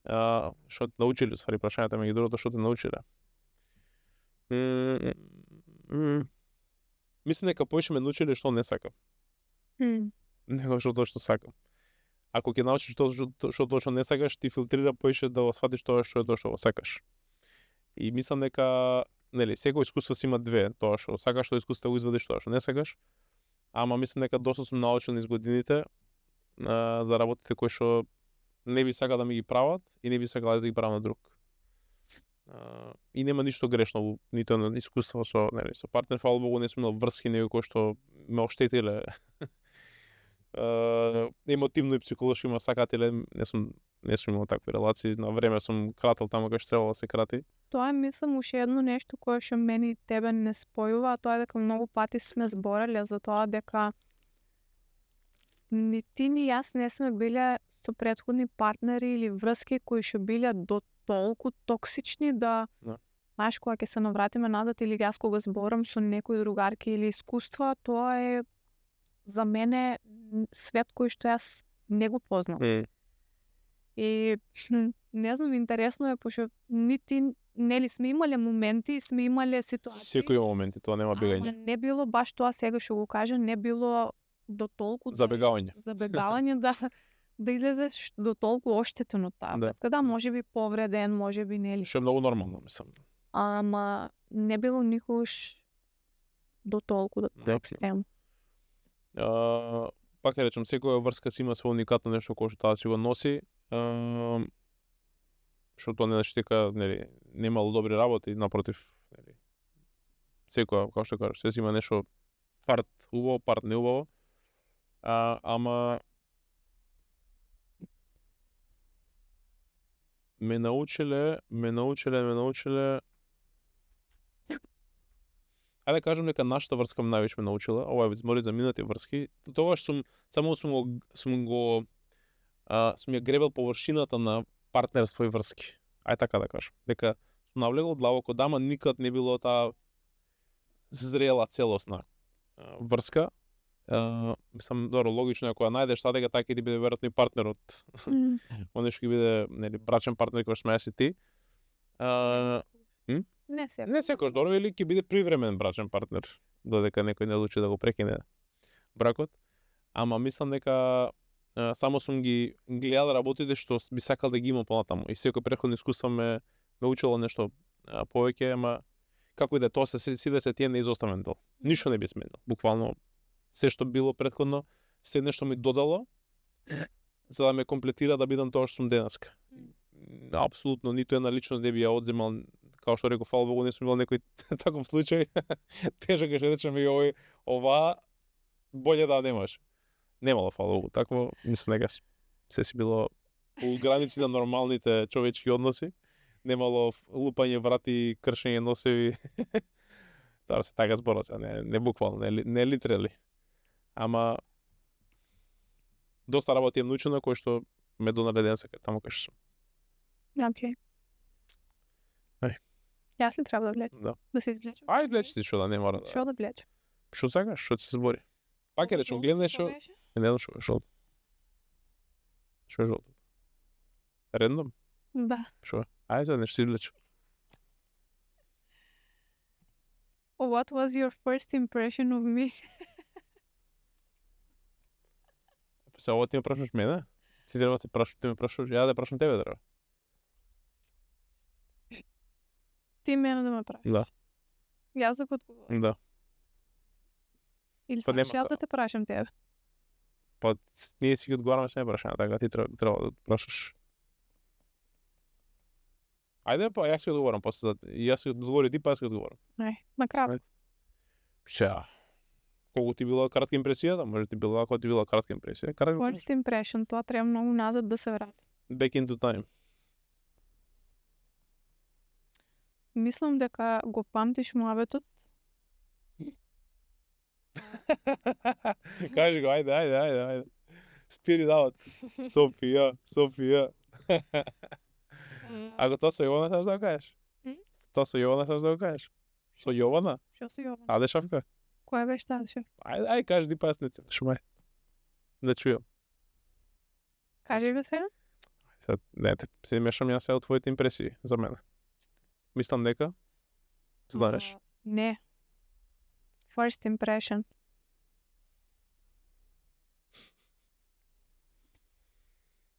Што те научиле, ствари прашањето меѓу другото, што те научиле. Мислам дека поише ме научиле што не сакам. Него што точно сакам. Ако ќе научиш што точно не сакаш, ти филтрира поише да го сватиш тоа што е тоа што го сакаш. И мислам дека, секој искуство си има две, тоа што сакаш, тоа искуство го извадиш, тоа што не сакаш. Ама мислам дека доста сум научил низ годините за работите кои што не би сакал да ми ги прават и не би сакал да ги правам на друг. И нема ништо грешно ниту на искуство со партнер, фала Богу, не сум имал врски кои што ме оштетиле емотивно и психолошки ме сакателе, не сум имал такви релации, на време сум крател таму кај што требало да се крати. Тоа е, мислам, уште едно нешто кое што мене и тебе не спојува, а тоа е дека многу пати сме збореле за тоа дека ни ти ни јас не сме биле со претходни партнери или врски кои што биле до толку токсични да знаеш, кога ќе се навратиме назад или јас кога зборам со некои другарки или искуства, тоа е за мене свет кој што јас не го познам. И не знам, интересно е, пошто нели сме имале моменти, сме имале ситуации. Секој моменти, тоа нема бегање. Не било баш тоа сега што го кажам, не било до толку забегавање да излезеш до толку оштетен од таа врска. Да, можеби повреден, можеби нели. Што е многу нормално, мислам. Ама не било никогаш до толку до тоа екстрем. Пак ќе речам, секоја врска си има свој уникатно нешто кое што таа си го носи. Што тоа не значи дека немало добри работи, напротив, секоја, како што кажеш, се има нешто парт убаво, парт неубаво. Ама ме научиле ајде да кажам дека нашата врска највеќе ме научила, ова е збори за минати врски, тогаш сум ја гребел површината на партнерство и врски. Ајде така да кажам. Дека сум навлегол длабоко, дама никад не било таа зрела целосна врска. Мислам, добро, логично е кога најдеш таа дека така ќе ти биде веројатно и партнерот. Оне што ќе биде брачен партнер кој што сме си ти. Не секојаш, добро, или ќе биде привремен брачен партнер, додека некој не одлучи да го прекине бракот. Ама мислам дека само сум ги гледал работите што би сакал да ги имам понатаму. И секој претходно искуство ме учило нешто повеќе, ама како и да тоа се тие неизоставен дел. Ништо не би сменил. Буквално се што било претходно, се нешто ми додало за да ме комплетира да бидам тоа што сум денеска. Апсолутно ниту една личност не би ја одземал, како што реков, фала Богу, не сум имал некој таков случај. Тежок е што речеме и ова боле да немаш. Немало, фала Богу, такво, мислам дека се си било у граници на нормалните човечки односи. Немало лупање врати, кршење носеви. Тоа се така зборот, не буквално, не литерали. Ама доста работи е научено кој што ме донале денеска таму кај што сум. Окей. Јас ли треба да влечам? Да се извлечам? Ајде влечи си, што да не мора да. Што да влечам? Што сакаш, што ти се збори? Пак ќе речем, гледам нешто. Не знам што е жолто. Што е жолто? Рендом? Да. Што? Ајде, нешто си извлечам. What was your first impression of me? Се ова ти ме прашуваш мене? Ти треба да ме прашуваш, ја да прашам тебе треба. Ти мене да ме прашаш? Да. Јас да го одговорам? Да. Или Па сакаш нема јас да те прашам тебе? Па ние си ги одговараме sve прашања, така ти треба да прашаш. Ајде па јас си одговорам после јас си одговори ти, па јас си одговорам. На кратко. Ајде. Ша. Колку ти била кратка импресијата? Може ти била ако ти била кратка импресија. First impression, тоа треба многу назад да се врати. Back into time. Мислам дека го памтиш муабетот. Кажи го, ајде. Спири дават. Софија. Ако тоа со Јована саш да го кажеш? Тоа со Јована саш да го кажеш? Со Јована? Што се Јована? Аде шафка. Која беше таа шеф? Ајде кажи ти па јас не шумај. Да чујам. Кажи го сега. Сега не те се мешам јас сега од твоите импресии за мене. Мислам дека знаеш. Не. First impression.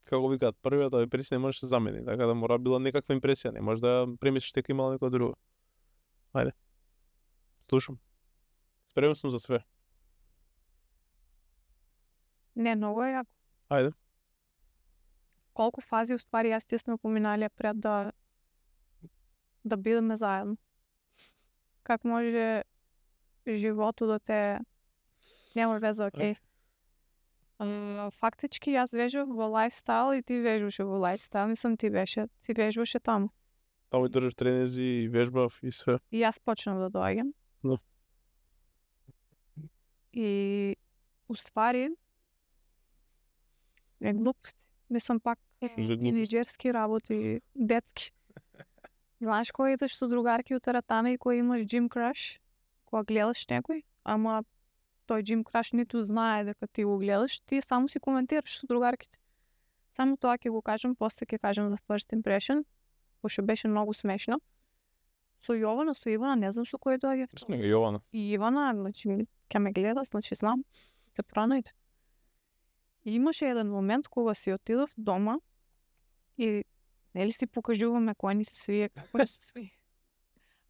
Како викаат, првиот импресија не можеш да се замени, така да мора била некаква импресија, не може да премислиш дека имала некоја друга. Ајде. Слушам. Спремен сум за све. Не, многу е јако. Ајде. Колку фази уствари јас ти сме поминале пред да бидеме заедно. Как може животот да те нема веза, окей. Фактички јас вежбав во лајфстайл и ти вежбаше во лајфстайл, мислам ти вежбаше таму. Таму и држав тренинзи и вежбав и све. И јас почнав да доаѓам. Да. И уствари е глупости. Мислам пак тинеџерски работи, детски. Знаеш кога идеш со другарки од теретана и кога имаш gym crush, кога гледаш некој, ама тој gym crush ниту знае дека ти го гледаш, ти само си коментираш со другарките. Само тоа ќе го кажам, после ќе кажам за first impression, пошто беше многу смешно. Со Ивана, не знам со кој доаѓа. Мислам дека Јована. И Ивана, значи, ќе ме гледа, значи знам, те пронајде. И имаше еден момент кога си отидов дома и нели си покажуваме кој ни се свие, како не се свие.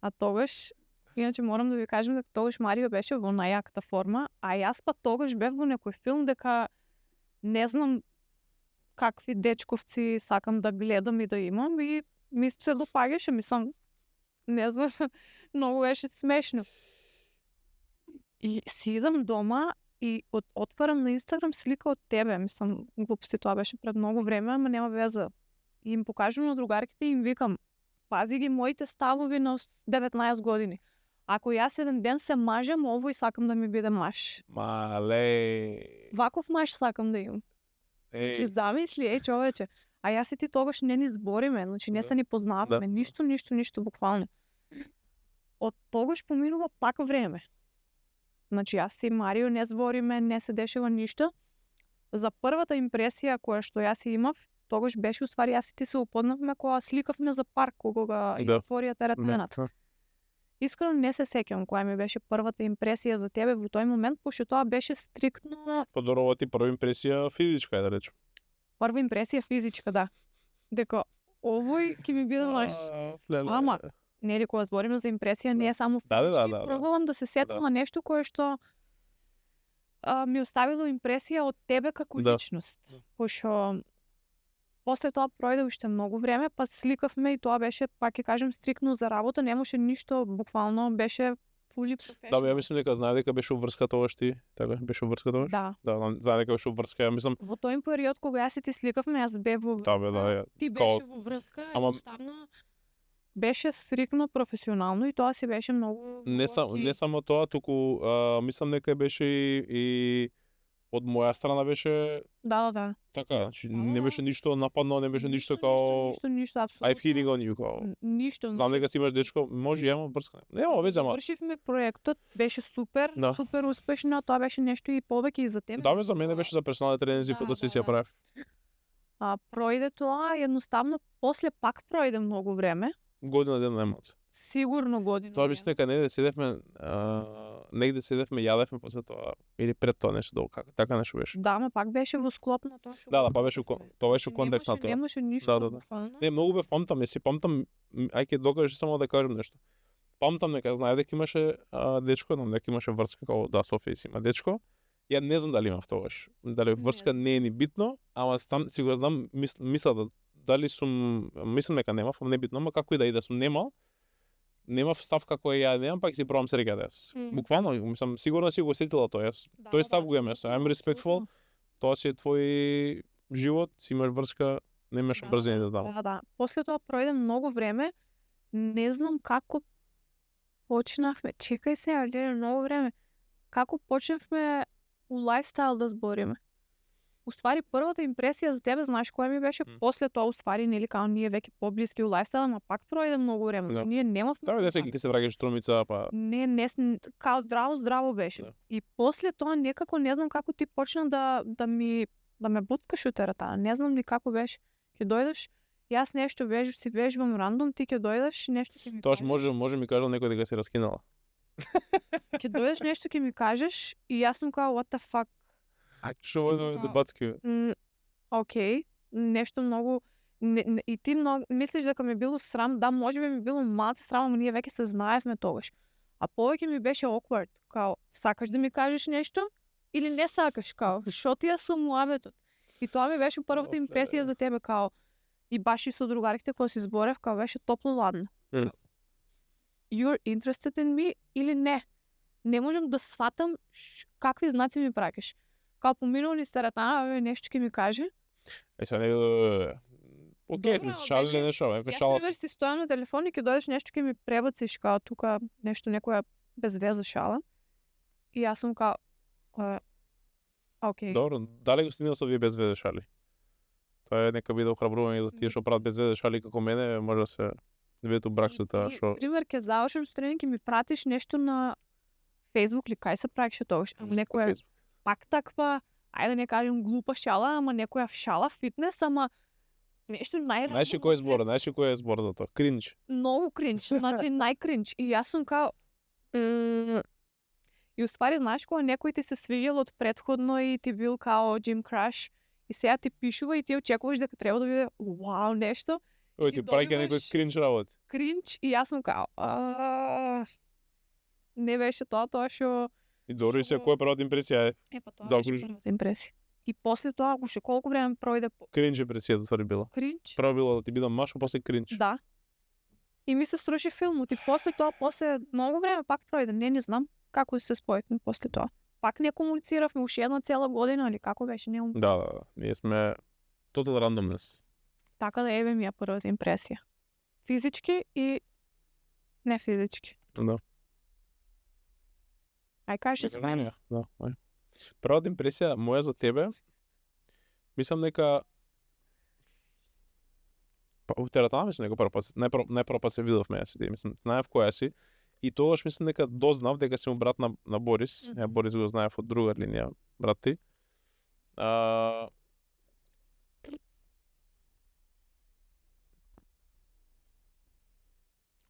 А тогаш, иначе морам да ви кажам дека тогаш Марио беше во најаката форма, а јас па тогаш бев во некој филм дека не знам какви дечковци сакам да гледам и да имам и ми се допаѓаше, мислам, не знам, многу беше смешно. И си идам дома и отварам на Инстаграм слика од тебе, мислам, глупости, тоа беше пред многу време, ама нема веза. И им покажувам на другарките и им викам, пази ги моите ставови на 19 години. Ако јас еден ден се мажам, овој сакам да ми биде маж. Мале. Ваков маж сакам да имам. Че замисли, човече. А јас и ти тогаш не ни збориме, значи не се ни познаваме, ништо буквално. Од тогаш поминува пак време. Значи јас и Марио не збориме, не се дешава ништо. За првата импресија која што јас имав, тогаш беше уствари јас и ти се упознавме кога сликавме за парк кога ја отворија теретаната. Искрено не се сеќавам која ми беше првата импресија за тебе во тој момент, пошто тоа беше стриктно. Подорова ти прва импресија физичка, да речем. Прва импресија физичка, да. Дека овој ќе ми биде маж. Ама нели кога збориме за импресија не е само физички, пробувам да се сетам на нешто кое што ми оставило импресија од тебе како личност. Пошто после тоа пројде уште многу време, па сликавме и тоа беше, пак ќе кажем, стриктно за работа, немаше ништо, буквално беше fully professional. Да, ја мислам дека знае дека беше врска тогаш ти, така беше врска тогаш? Да. Да, знае дека беше врска, ја мислам. Во тој период кога јас и ти сликавме, јас бев во врска. Ти беше во врска, едноставно беше стриктно професионално и тоа си беше многу. Не само тоа, туку мислам дека беше и од моја страна беше. Да. Така, значи не беше ништо нападно, не беше ништо као. Ништо апсолутно. I'm hitting on you као. Ништо. Знам дека си имаш дечко, може јама врска. Нема везе, ама. Вршивме проектот, беше супер, супер успешно, тоа беше нешто и повеќе и за тебе. Да, за мене беше за персонални тренинзи и фотосесија правев. Пројде тоа, едноставно после пак пројде многу време. Година ден немаце. Сигурно година. Тоа мислам дека негде седевме, јадевме после тоа или пред тоа нешто долго, така нешто беше. Да, ма пак беше во склоп на тоа што. Да, па беше контекст на тоа. Немаше ништо. Не, многу бев памтам, не си памтам, ај ќе докажеш само да кажам нешто. памтам дека знае дека имаше дечко, но дека имаше врска како да Софија има дечко. Ја не знам дали имав тогаш. Дали врска не е ни битно, ама сигурно знам мисла дали сум мислам дека немав, ама не битно, ама како и да сум немав став како ја немам, пак си пробам се река Буквално, мислам сигурно си го сетила тоа. Тој став го имам. I'm respectful. Тоа си е твој живот, си имаш врска, немаш брзини да дам. Да. После тоа пројде многу време, не знам како почнавме. Чекај се, але многу време. Како почнавме у лајфстайл да збориме. Уствари првата импресија за тебе, знаеш која ми беше? После тоа уствари нели као ние веќе поблиски у лајфстайл, ама пак пројде многу време. Да. Ние немавме. Да, ти се враќаш Струмица, па Не, као здраво беше. Да. И после тоа некако не знам како ти почна да ме буткаш у теретана. Не знам ни како беше. Ќе дојдеш, јас нешто си вежбам рандом, ти ќе дојдеш нешто ќе ми Тоаш кажеш. може ми кажал некој дека се раскинала. Ќе дојдеш нешто ќе ми кажеш и јас сум као what the fuck. Што возиме да бацки? Океј, нешто многу и ти многу мислиш дека ми било срам, да, можеби ми било малку срам, но ние веќе се знаевме тогаш. А повеќе ми беше awkward, као сакаш да ми кажеш нешто или не сакаш, као што ти е со муабетот. И тоа ми беше првата импресија за тебе, као и баш и со другарите кои си зборев, као беше топло ладно. You're interested in me или не? Не можам да сватам какви знаци ми праќаш. Као поминува низ теретана, нешто ќе ми каже. Сега не окей, Добро, шали беше- нешто, Јас шала. пример си стојам на телефон и ќе дојдеш нешто ќе ми пребациш као тука нешто некоја без веза шала. И јас сум као окей. Добро, дали го стигнал со вие без везе шали? Тоа е нека биде охрабрување за тие што прават без везе шали како мене, може да се видите брак со таа што Пример ќе завршам со тренинг и ми пратиш нешто на Facebook или кај се правише тогаш, ама некоја пак таква, ајде да не кажем глупа шала, ама некоја шала фитнес, ама нешто најрано. Знаеш ли кој е збор? Знаеш ли кој е збор за тоа? Кринч. Многу кринч, значи најкринч. И јас сум као и уствари знаеш кога некој ти се свиѓал од претходно и ти бил као Jim Crush и сега ти пишува и ти очекуваш дека треба да биде вау нешто, Ој Ти ти праќа некој добиваш- кринч работи. кринч и јас сум као не беше тоа што И добро и се Што- која првата импресија е па тоа Заокружи. беше првата импресија. И после тоа уште колку време пројде кринч импресијата сори била. кринч. Прво било да ти бидам маш, а после кринч. Да. И ми се струши филмот и после тоа, после многу време пак пројде, не знам како се споевме после тоа. Пак не комунициравме уште една цела година или како беше, не Да. Ние сме total randomness. така да еве ми ја првата импресија. Физички и не физички. Да. Ај кажи се. Да, ај. Првата импресија моја за тебе, мислам дека па у теретана мислам дека најпрво па се видовме јас и ти, мислам, знаев која си и тогаш мислам дека дознав дека си му брат на Борис. Ја Борис го знаев од друга линија, брат ти.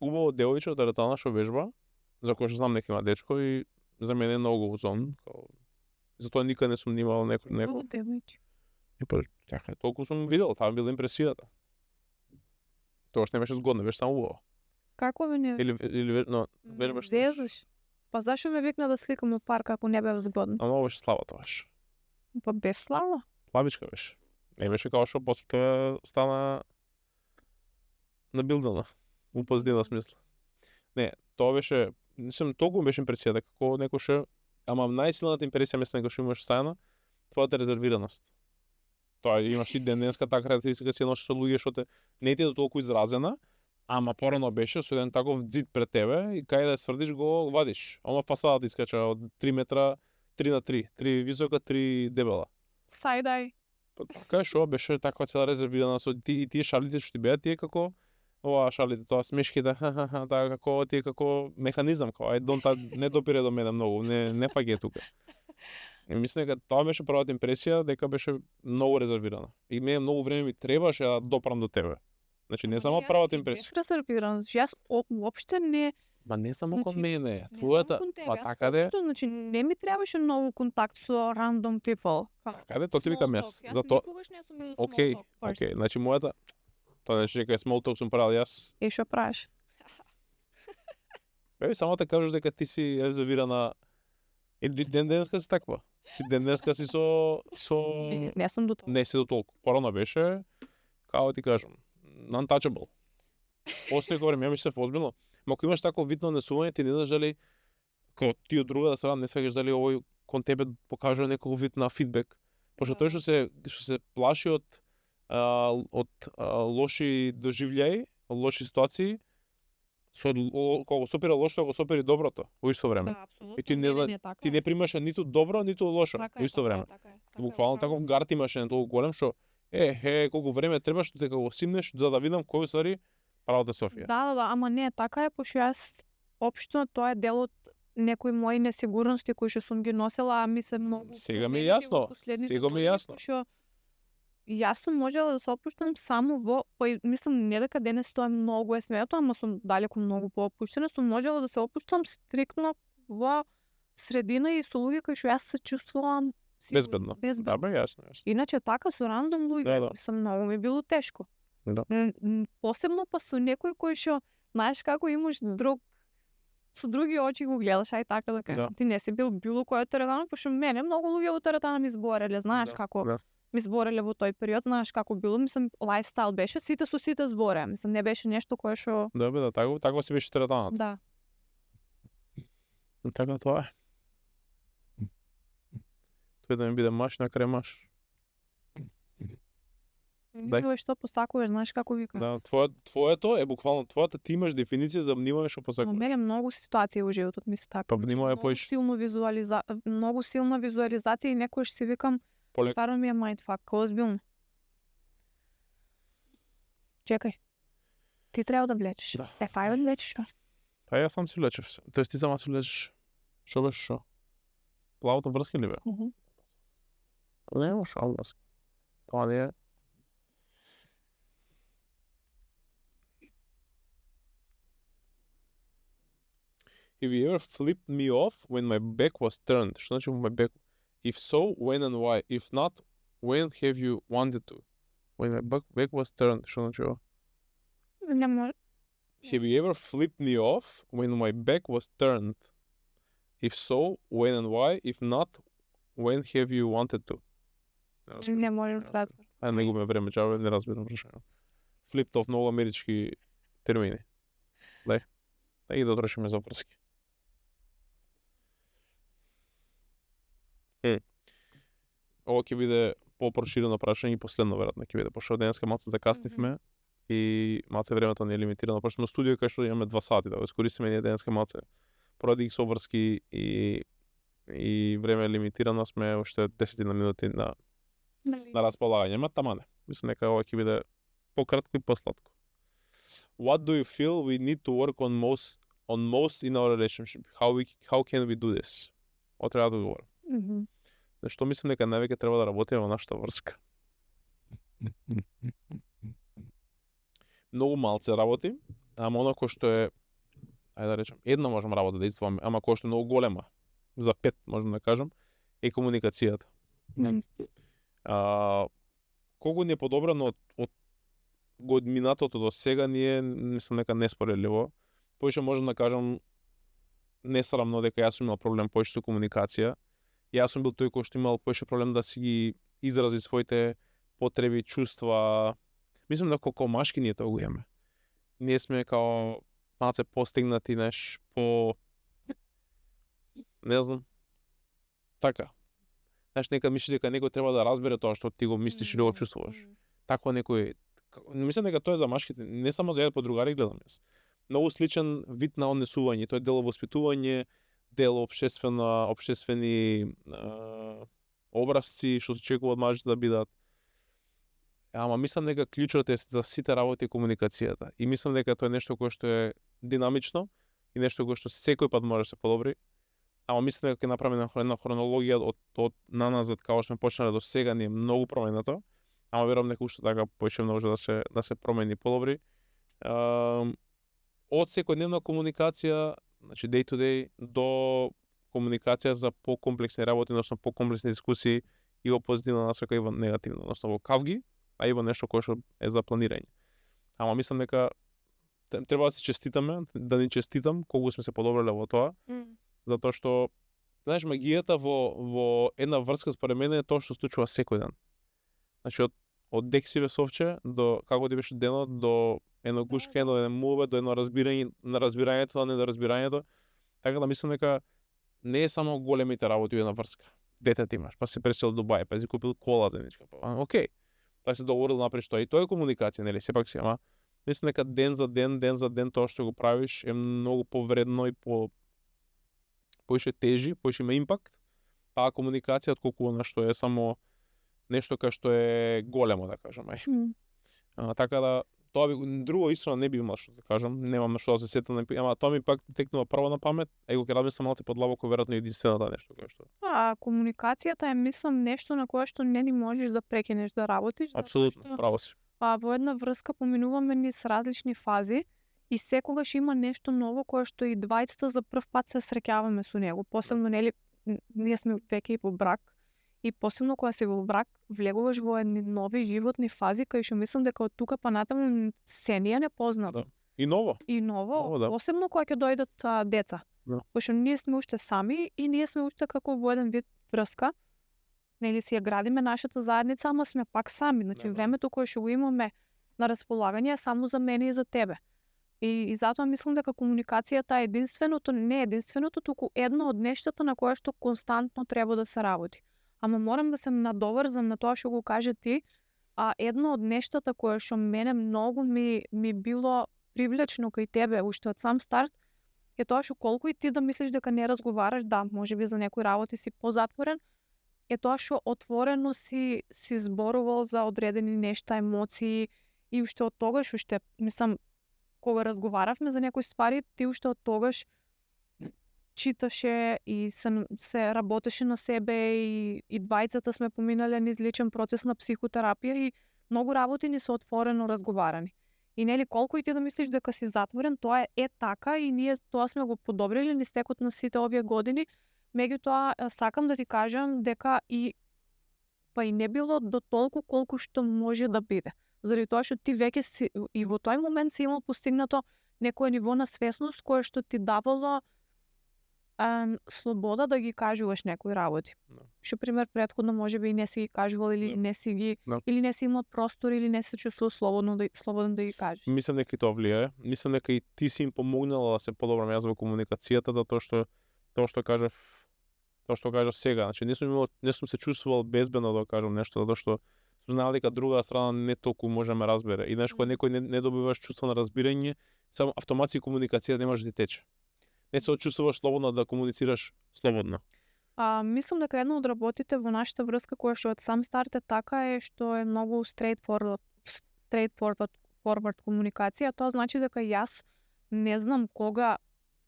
Убаво девојче од теретана што вежба, за кој што знам дека има дечко и за мене е многу узон, као затоа никад не сум имал некој. И па така, толку сум видел, таа била импресијата. Тоа што не беше згодно, беше само убаво. Како ме не? Или но вежбаш. Зезаш. Па зашо ме викна да сликам на парк ако не бев згодно? Ама беше слаба тогаш. Па бев слава. Слабичка беше. Не беше како што после тоа стана набилдана. У позитивна смисла. Не, тоа беше, мислам, толку ми беше импресија дека како некој што, ама најсилната импресија мислам дека што имаш стана, твојата резервираност. Тоа имаш и денеска таа карактеристика си носиш со луѓе што те не ти е толку изразена, ама порано беше со еден таков ѕид пред тебе и кај да сврдиш го вадиш. Ама фасадата искача од 3 метра 3 на 3, 3 висока, 3 дебела. Сајдај. Па така што беше таква цела резервирана со и тие шалите што ти беа тие како ова шалите, тоа смешките, таа како тие како механизам, како ај не допире до мене многу, не паѓе тука. И мислам дека тоа беше првата импресија дека беше многу резервирана. И мене многу време ми требаше да допрам до тебе. Значи не само првата импресија. Бев резервиран, јас уопште не. Ма не само кон Значи, мене, твојата, па така де. Значи не ми требаше многу контакт со random people. Така де, тоа ти викам јас. Затоа никогаш не сум имала Океј, океј, значи мојата тоа значи дека small talk сум правил јас. Е што правиш? Самата кажеш дека ти си резервирана. Денеска си таква. Ти денеска си со Не сум до тоа. не си до толку. Порано беше, како ти кажам, untouchable. После кога време се возбилно. Ма ако имаш таков вид на однесување, ти не знаеш дали како ти од другата страна не сваќаш дали овој кон тебе покажа некој вид на фидбек. Пошто тој што се плаши од лоши доживљаи, од лоши ситуации, кога го сопира лошото, го сопира доброто во исто време. Да, апсолутно. И ти не зна, ти не примаше ниту добро, ниту лошо во исто време. Буквално таков гард имаше на толку голем што колку време треба што дека го симнеш за да видам кој уствари правата Софија. Да, ама не, така е, пошто јас општо тоа е дел од некои мои несигурности кои што сум ги носела, а ми се многу. Сега ми е јасно. Сега ми е јасно. Пошто јас сум можела да се опуштам само во, мислам не дека денес тоа многу е смето, ама сум далеку многу поопуштена, сум можела да се опуштам стриктно во средина и со луѓе кои што јас се чувствувам Безбедно. Да, бе, јасно. Иначе така со рандом луѓе, мислам многу ми било тешко. Да. Посебно па со некој кој што знаеш како имаш со други очи го гледаш, ај така да кажам. Да. Ти не си бил било која теретана, пошто мене многу луѓе во теретана ми збореле, знаеш како ми збореле во тој период, знаеш како било, мислам лајфстайл беше, сите со сите збореа, мислам не беше нешто кое што Да, бе, да, така си беше теретаната. Да. Така тоа е. Тој да ми биде маш на крај маш. Никогаш што посакуваш, знаеш како вика. Да, твоето е буквално твојата, ти имаш дефиниција за внимаваш што посакуваш. Мене многу ситуации во животот ми се така. Па внимавај поиш. Многу силна визуализација и некојаш си викам стварно ми е майндфак, озбилно. Чекај. Ти треба да влечеш. Да. Фај да влечеш. Па јас сам си влечев се. Тоест ти сама си влечеш. Шо беше шо? Плавата врска ли бе? Не има шал врска. Тоа не е. If you ever flipped me off when my back was turned? Што значи my back? If so, when and why? If not, when have you wanted to? When my back was turned? Што значи ова? Не може. Have you ever flipped me off when my back was turned? If so, when and why? If not, when have you wanted to? Не можам да разберам. Ајде не губиме време, чао, не разбирам прашањето. Flipped off многу амерички термини. Да ги дотрошиме за врски. Ова ќе биде попроширено прашање и последно веројатно ќе биде, пошто денеска малце закаснивме и малце времето не е лимитирано, пошто сме студио кај што имаме 2 сати да го искористиме ние денеска малце. Поради со врски и време е лимитирано, сме уште 10 минути на располагање, ма тамане. Мислам дека ова ќе биде пократко и посладко. What do you feel we need to work on most in our relationship? How can we do this? Ова треба да говорам. Што мислам дека највеќе треба да работиме во нашата врска. Многу малце работи, ама оно кој што е, ајде да речем, една можам работа да издвојам, ама кој што е многу голема, за 5 можам да кажам, е комуникацијата. Колку не е подобрано од годминатото до сега, ние мислам дека неспоредливо. Поише можам да кажам несрамно дека јас сум имал проблем поише со комуникација. Јас сум бил тој кој што имал поише проблем да си ги изрази своите потреби, чувства. Мислам дека како машки ние тоа го имаме. Ние сме као малце постигнати, не знам. Така. Знаеш, некад мислиш дека некој треба да разбере тоа што ти го мислиш или го чувствуваш. Тако некој, мислам дека тоа е за машките, не само за по другари гледам јас. Многу сличен вид на однесување, тоа е дел воспитување, дел општествени образци што се очекува од мажите да бидат. Ама мислам дека клучот е за сите работи комуникацијата. И мислам дека тоа е нешто кое што е динамично и нешто кое што секој пат може да се подобри. Ама мислам дека ќе направиме една хронологија од наназад како сме почнале до сега, не е многу променето. Ама верувам дека уште така поише може да се промени подобри. Од секојдневна комуникација, значи day to day, до комуникација за покомплексни работи, односно покомплексни дискусии и во позитивна насока и во негативна, односно во кавги, а и во нешто кое што е за планирање. Ама мислам дека треба да се честитаме, да ни честитам колку сме се подобриле во тоа, затоа што знаеш магијата во една врска според мене е тоа што случува секој ден. Значи од дексиве совче до како ти беше денот до едно гушке, до едно мове, до едно разбирање на разбирањето, на недоразбирањето. Така да мислам дека не е само големите работи во една врска. Детето имаш, па се пресел до Дубај, па си купил кола заедничка, па окей. Па се договорил напред што и тоа е комуникација, нели? Сепак си, ама мислам дека ден за ден тоа што го правиш е многу повредно и поише тежи, поише има импакт таа комуникација отколку она што е само нешто кај што е големо, да кажам, така да тоа би друго истина не би имал што да кажам, немам на што да се сетам, ама тоа ми пак текнува прво на памет, го ќе размислам малце подлабоко, веројатно единствената нешто кај што. Комуникацијата е мислам нешто на кое што не ни можеш да прекинеш да работиш. Апсолутно, право си. Во една врска поминуваме низ различни фази и секогаш има нешто ново кое што и двајцата за прв пат се среќаваме со него. Посебно нели ние сме веќе и во брак и посебно кога си во брак влегуваш во едни нови животни фази кај што мислам дека од тука па натаму се ни е непознато. Да. И ново. Да. Посебно кога ќе дојдат деца. Да. Пошто ние сме уште сами и ние сме уште како во еден вид врска. Нели си ја градиме нашата заедница, ама сме пак сами. Значи времето кое што го имаме на располагање е само за мене и за тебе. И затоа мислам дека комуникацијата е единственото, не единственото, туку едно од нештата на кое што константно треба да се работи. Ама морам да се надоврзам на тоа што го каже ти, едно од нештата кое што мене многу ми било привлечно кај тебе уште од сам старт е тоа што колку и ти да мислиш дека не разговараш, да, можеби за некои работи си позатворен, е тоа што отворено си зборувал за одредени нешта, емоции и уште од тогаш, мислам, кога разговаравме за некои ствари, ти уште од тогаш читаше и се работеше на себе и двајцата сме поминале низ личен процес на психотерапија и многу работи ни се отворено разговарани. И нели колку и ти да мислиш дека си затворен, тоа е така и ние тоа сме го подобрили низ текот на сите овие години. Меѓутоа сакам да ти кажам дека и не било до толку колку што може да биде. Заради тоа што ти веќе си и во тој момент си имал постигнато некое ниво на свесност кое што ти давало слобода да ги кажуваш некои работи. Што пример претходно можеби и не си ги кажувал или не си ги или не си имал простор или не се чувствувал слободен да ги кажеш. Мислам дека и тоа влијае. Мислам дека и ти си им помогнала да се подобрам јас во комуникацијата, затоа што тоа што кажав сега, значи не сум се чувствувал безбедно да кажам нешто, затоа што сум знаел дека другата страна не толку може да ме разбере. И знаеш, кога некој не добиваш чувство на разбирање, само автоматски комуникација не може да тече. Не се очувствуваш слободно да комуницираш слободно. Мислам дека една од работите во нашата врска која што од сам старт е така е што е многу straightforward комуникација. Тоа значи дека јас не знам кога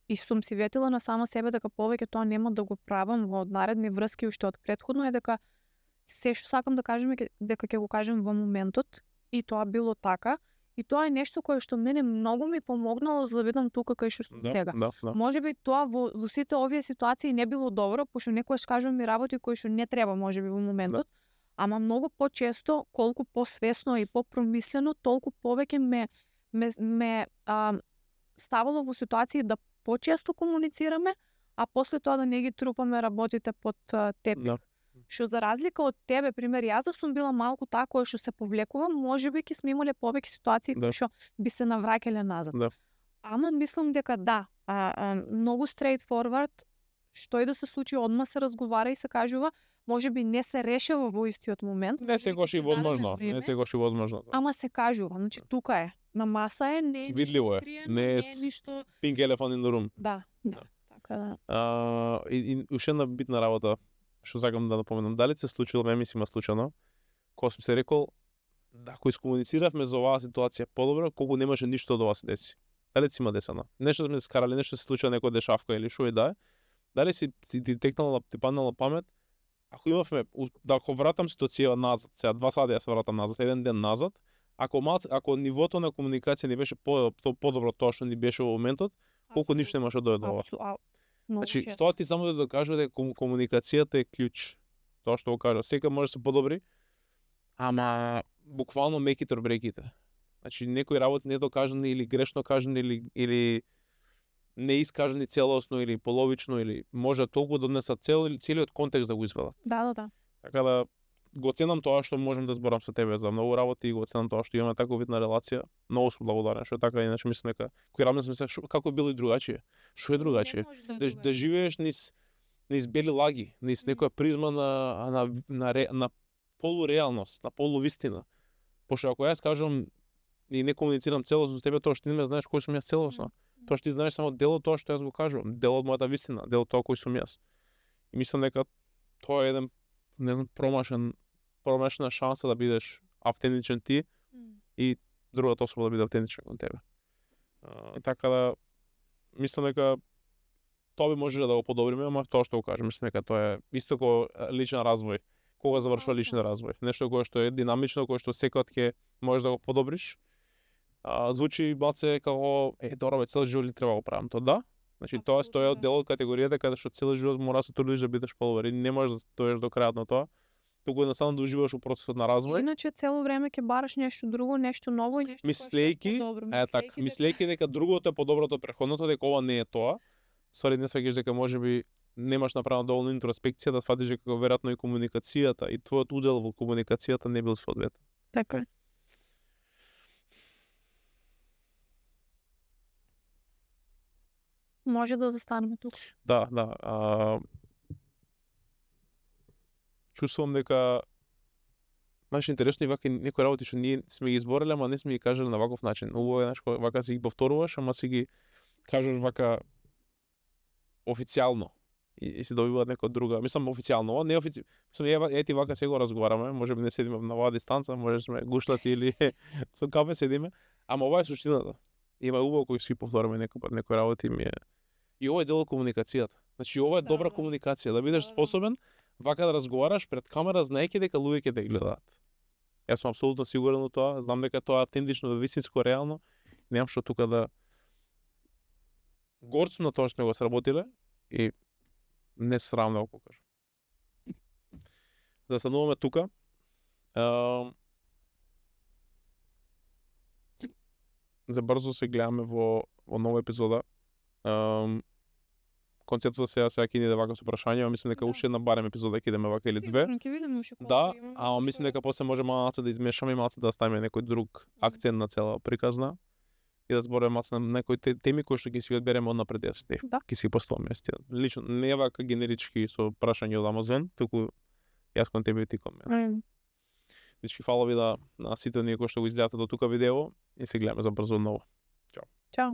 и сум си ветила на сама себе дека повеќе тоа нема да го правам во наредни врски уште од претходно е дека се што сакам да кажам е дека ќе го кажам во моментот и тоа било така. И тоа е нешто кое што мене многу ми помогнало за да бидам тука кај што сум сега. Да. Можеби тоа во сите овие ситуации не било добро, пошто некогаш кажувам и работи кои што не треба можеби во моментот, ама многу почесто, колку посвесно и попромислено, толку повеќе ме ставало во ситуации да почесто комуницираме, а после тоа да не ги трупаме работите под тепих. Што за разлика од тебе, пример, јас да сум била малку таа која што се повлекувам, можеби ќе сме имале повеќе ситуации кои што би се навраќале назад. Ама мислам дека многу straightforward, што и да се случи, одма се разговара и се кажува, можеби не се решава во истиот момент. Не секогаш и возможно, ама се кажува, значи тука е, на маса е, не е видливо е, не е ништо pink elephant in the room. Да. Така да. И уште една битна работа што сакам да напоменам, дали се случило, ми се има случано, кога сум се рекол, ако искомунициравме за оваа ситуација подобро, колку немаше ништо од ова се деси. Дали си има десено? Нешто сме скарали, нешто се случило, некоја дешавка или што и да е. Дали си ти текнала, ти паднала памет, ако имавме, ако вратам ситуацијава назад, сега 2 сати ја се вратам назад, еден ден назад, ако нивото на комуникација ни беше подобро тоа што ни беше во моментот, колку ништо немаше да дојде од ова. Значи, тоа ти само да докажува дека комуникацијата е клjuč. Тоа што го кажа, секој може да се подобри, ама буквално make it or break it. Значи некои работи недокажани или грешно кажани или неискажани целосно или половично или може толку да донесат целиот контекст да го изведат. Да. Така да го ценам тоа што можам да зборам со тебе за многу работи и го ценам тоа што имаме таква видна релација. Многу сум благодарен што е така, иначе мислам дека кој работи мислам како било и другачие. Што е другачие? Да живееш низ бели лаги, низ некоја призма на полуреалност, на полувистина. Пошто ако јас кажам и не комуницирам целосно с тебе, тоа што ти не ме знаеш кој сум јас целосно. Тоа што ти знаеш само дел од тоа што јас го кажувам, дел од мојата вистина, дел од тоа кој сум јас. И мислам дека тоа е еден промашена шанса да бидеш автентичен ти и другата особа да биде автентична кон тебе. Така да мислам дека тоа би можеле да го подобриме, ама тоа што го кажам, мислам дека тоа е исто како личен развој. Кога завршува личен развој, нешто кое што е динамично, кое што секогаш ќе можеш да го подобриш. Звучи малце како добро бе, цел живот ли треба да го правам тоа, да? Значи тоа е дел од категоријата каде што цел живот мора да се трудиш да бидеш подобар и не можеш да дојдеш до крајот на тоа. Туку едноставно да уживаш во процесот на развој. Иначе цело време ќе бараш нешто друго, нешто ново и нешто мислејќи дека другото е подоброто од претходното, дека ова не е тоа. Сори, не сваќаш дека можеби немаш направено доволно интроспекција да сфатиш дека веројатно и комуникацијата и твојот удел во комуникацијата не бил соодветен. Така. Може да застанеме тука. Да. Чувствувам дека интересно и вака некои работи што ние сме ги избореле, ама не сме ги кажале на ваков начин. Убаво е кога вака си ги повторуваш, ама си ги кажеш вака официјално и се добиваат некоја друга, мислам официјално, не официјално. Мислам ти вака сега разговараме, можеби не седиме на оваа дистанца, може сме гушлати или со кафе седиме, ама ова е суштината. Има убаво кој си повториме некои работи ми е. И ова е дел од комуникацијата. Значи ова е добра комуникација, да бидеш способен вака да разговараш пред камера знаејќи дека луѓе ќе те гледаат. Јас сум апсолутно сигурен во тоа, знам дека тоа е автентично, вистинско, реално. Немам што тука да горцу на тоа што го сработиле и не се срамам да го покажам. Да стануваме тука. За брзо се гледаме во нова епизода. Концептот сега ќе иде вака со прашања, мислам дека уште една барем епизода ќе идеме вака или две. Сигурно ќе видиме уште колку да, ама мислам дека после може малце да измешаме и малце да ставиме некој друг акцент на цела приказна и да збориме малце на некои теми кои што ќе си одбереме однапред јас. Да. Ќе си поставиме лично, не е вака генерички со прашања од Амазон, туку јас кон тебе и ти кон мене. Значи фала ви на сите оние кои што го изгледате до тука видео и се гледаме за брзо ново. Чао. Чао.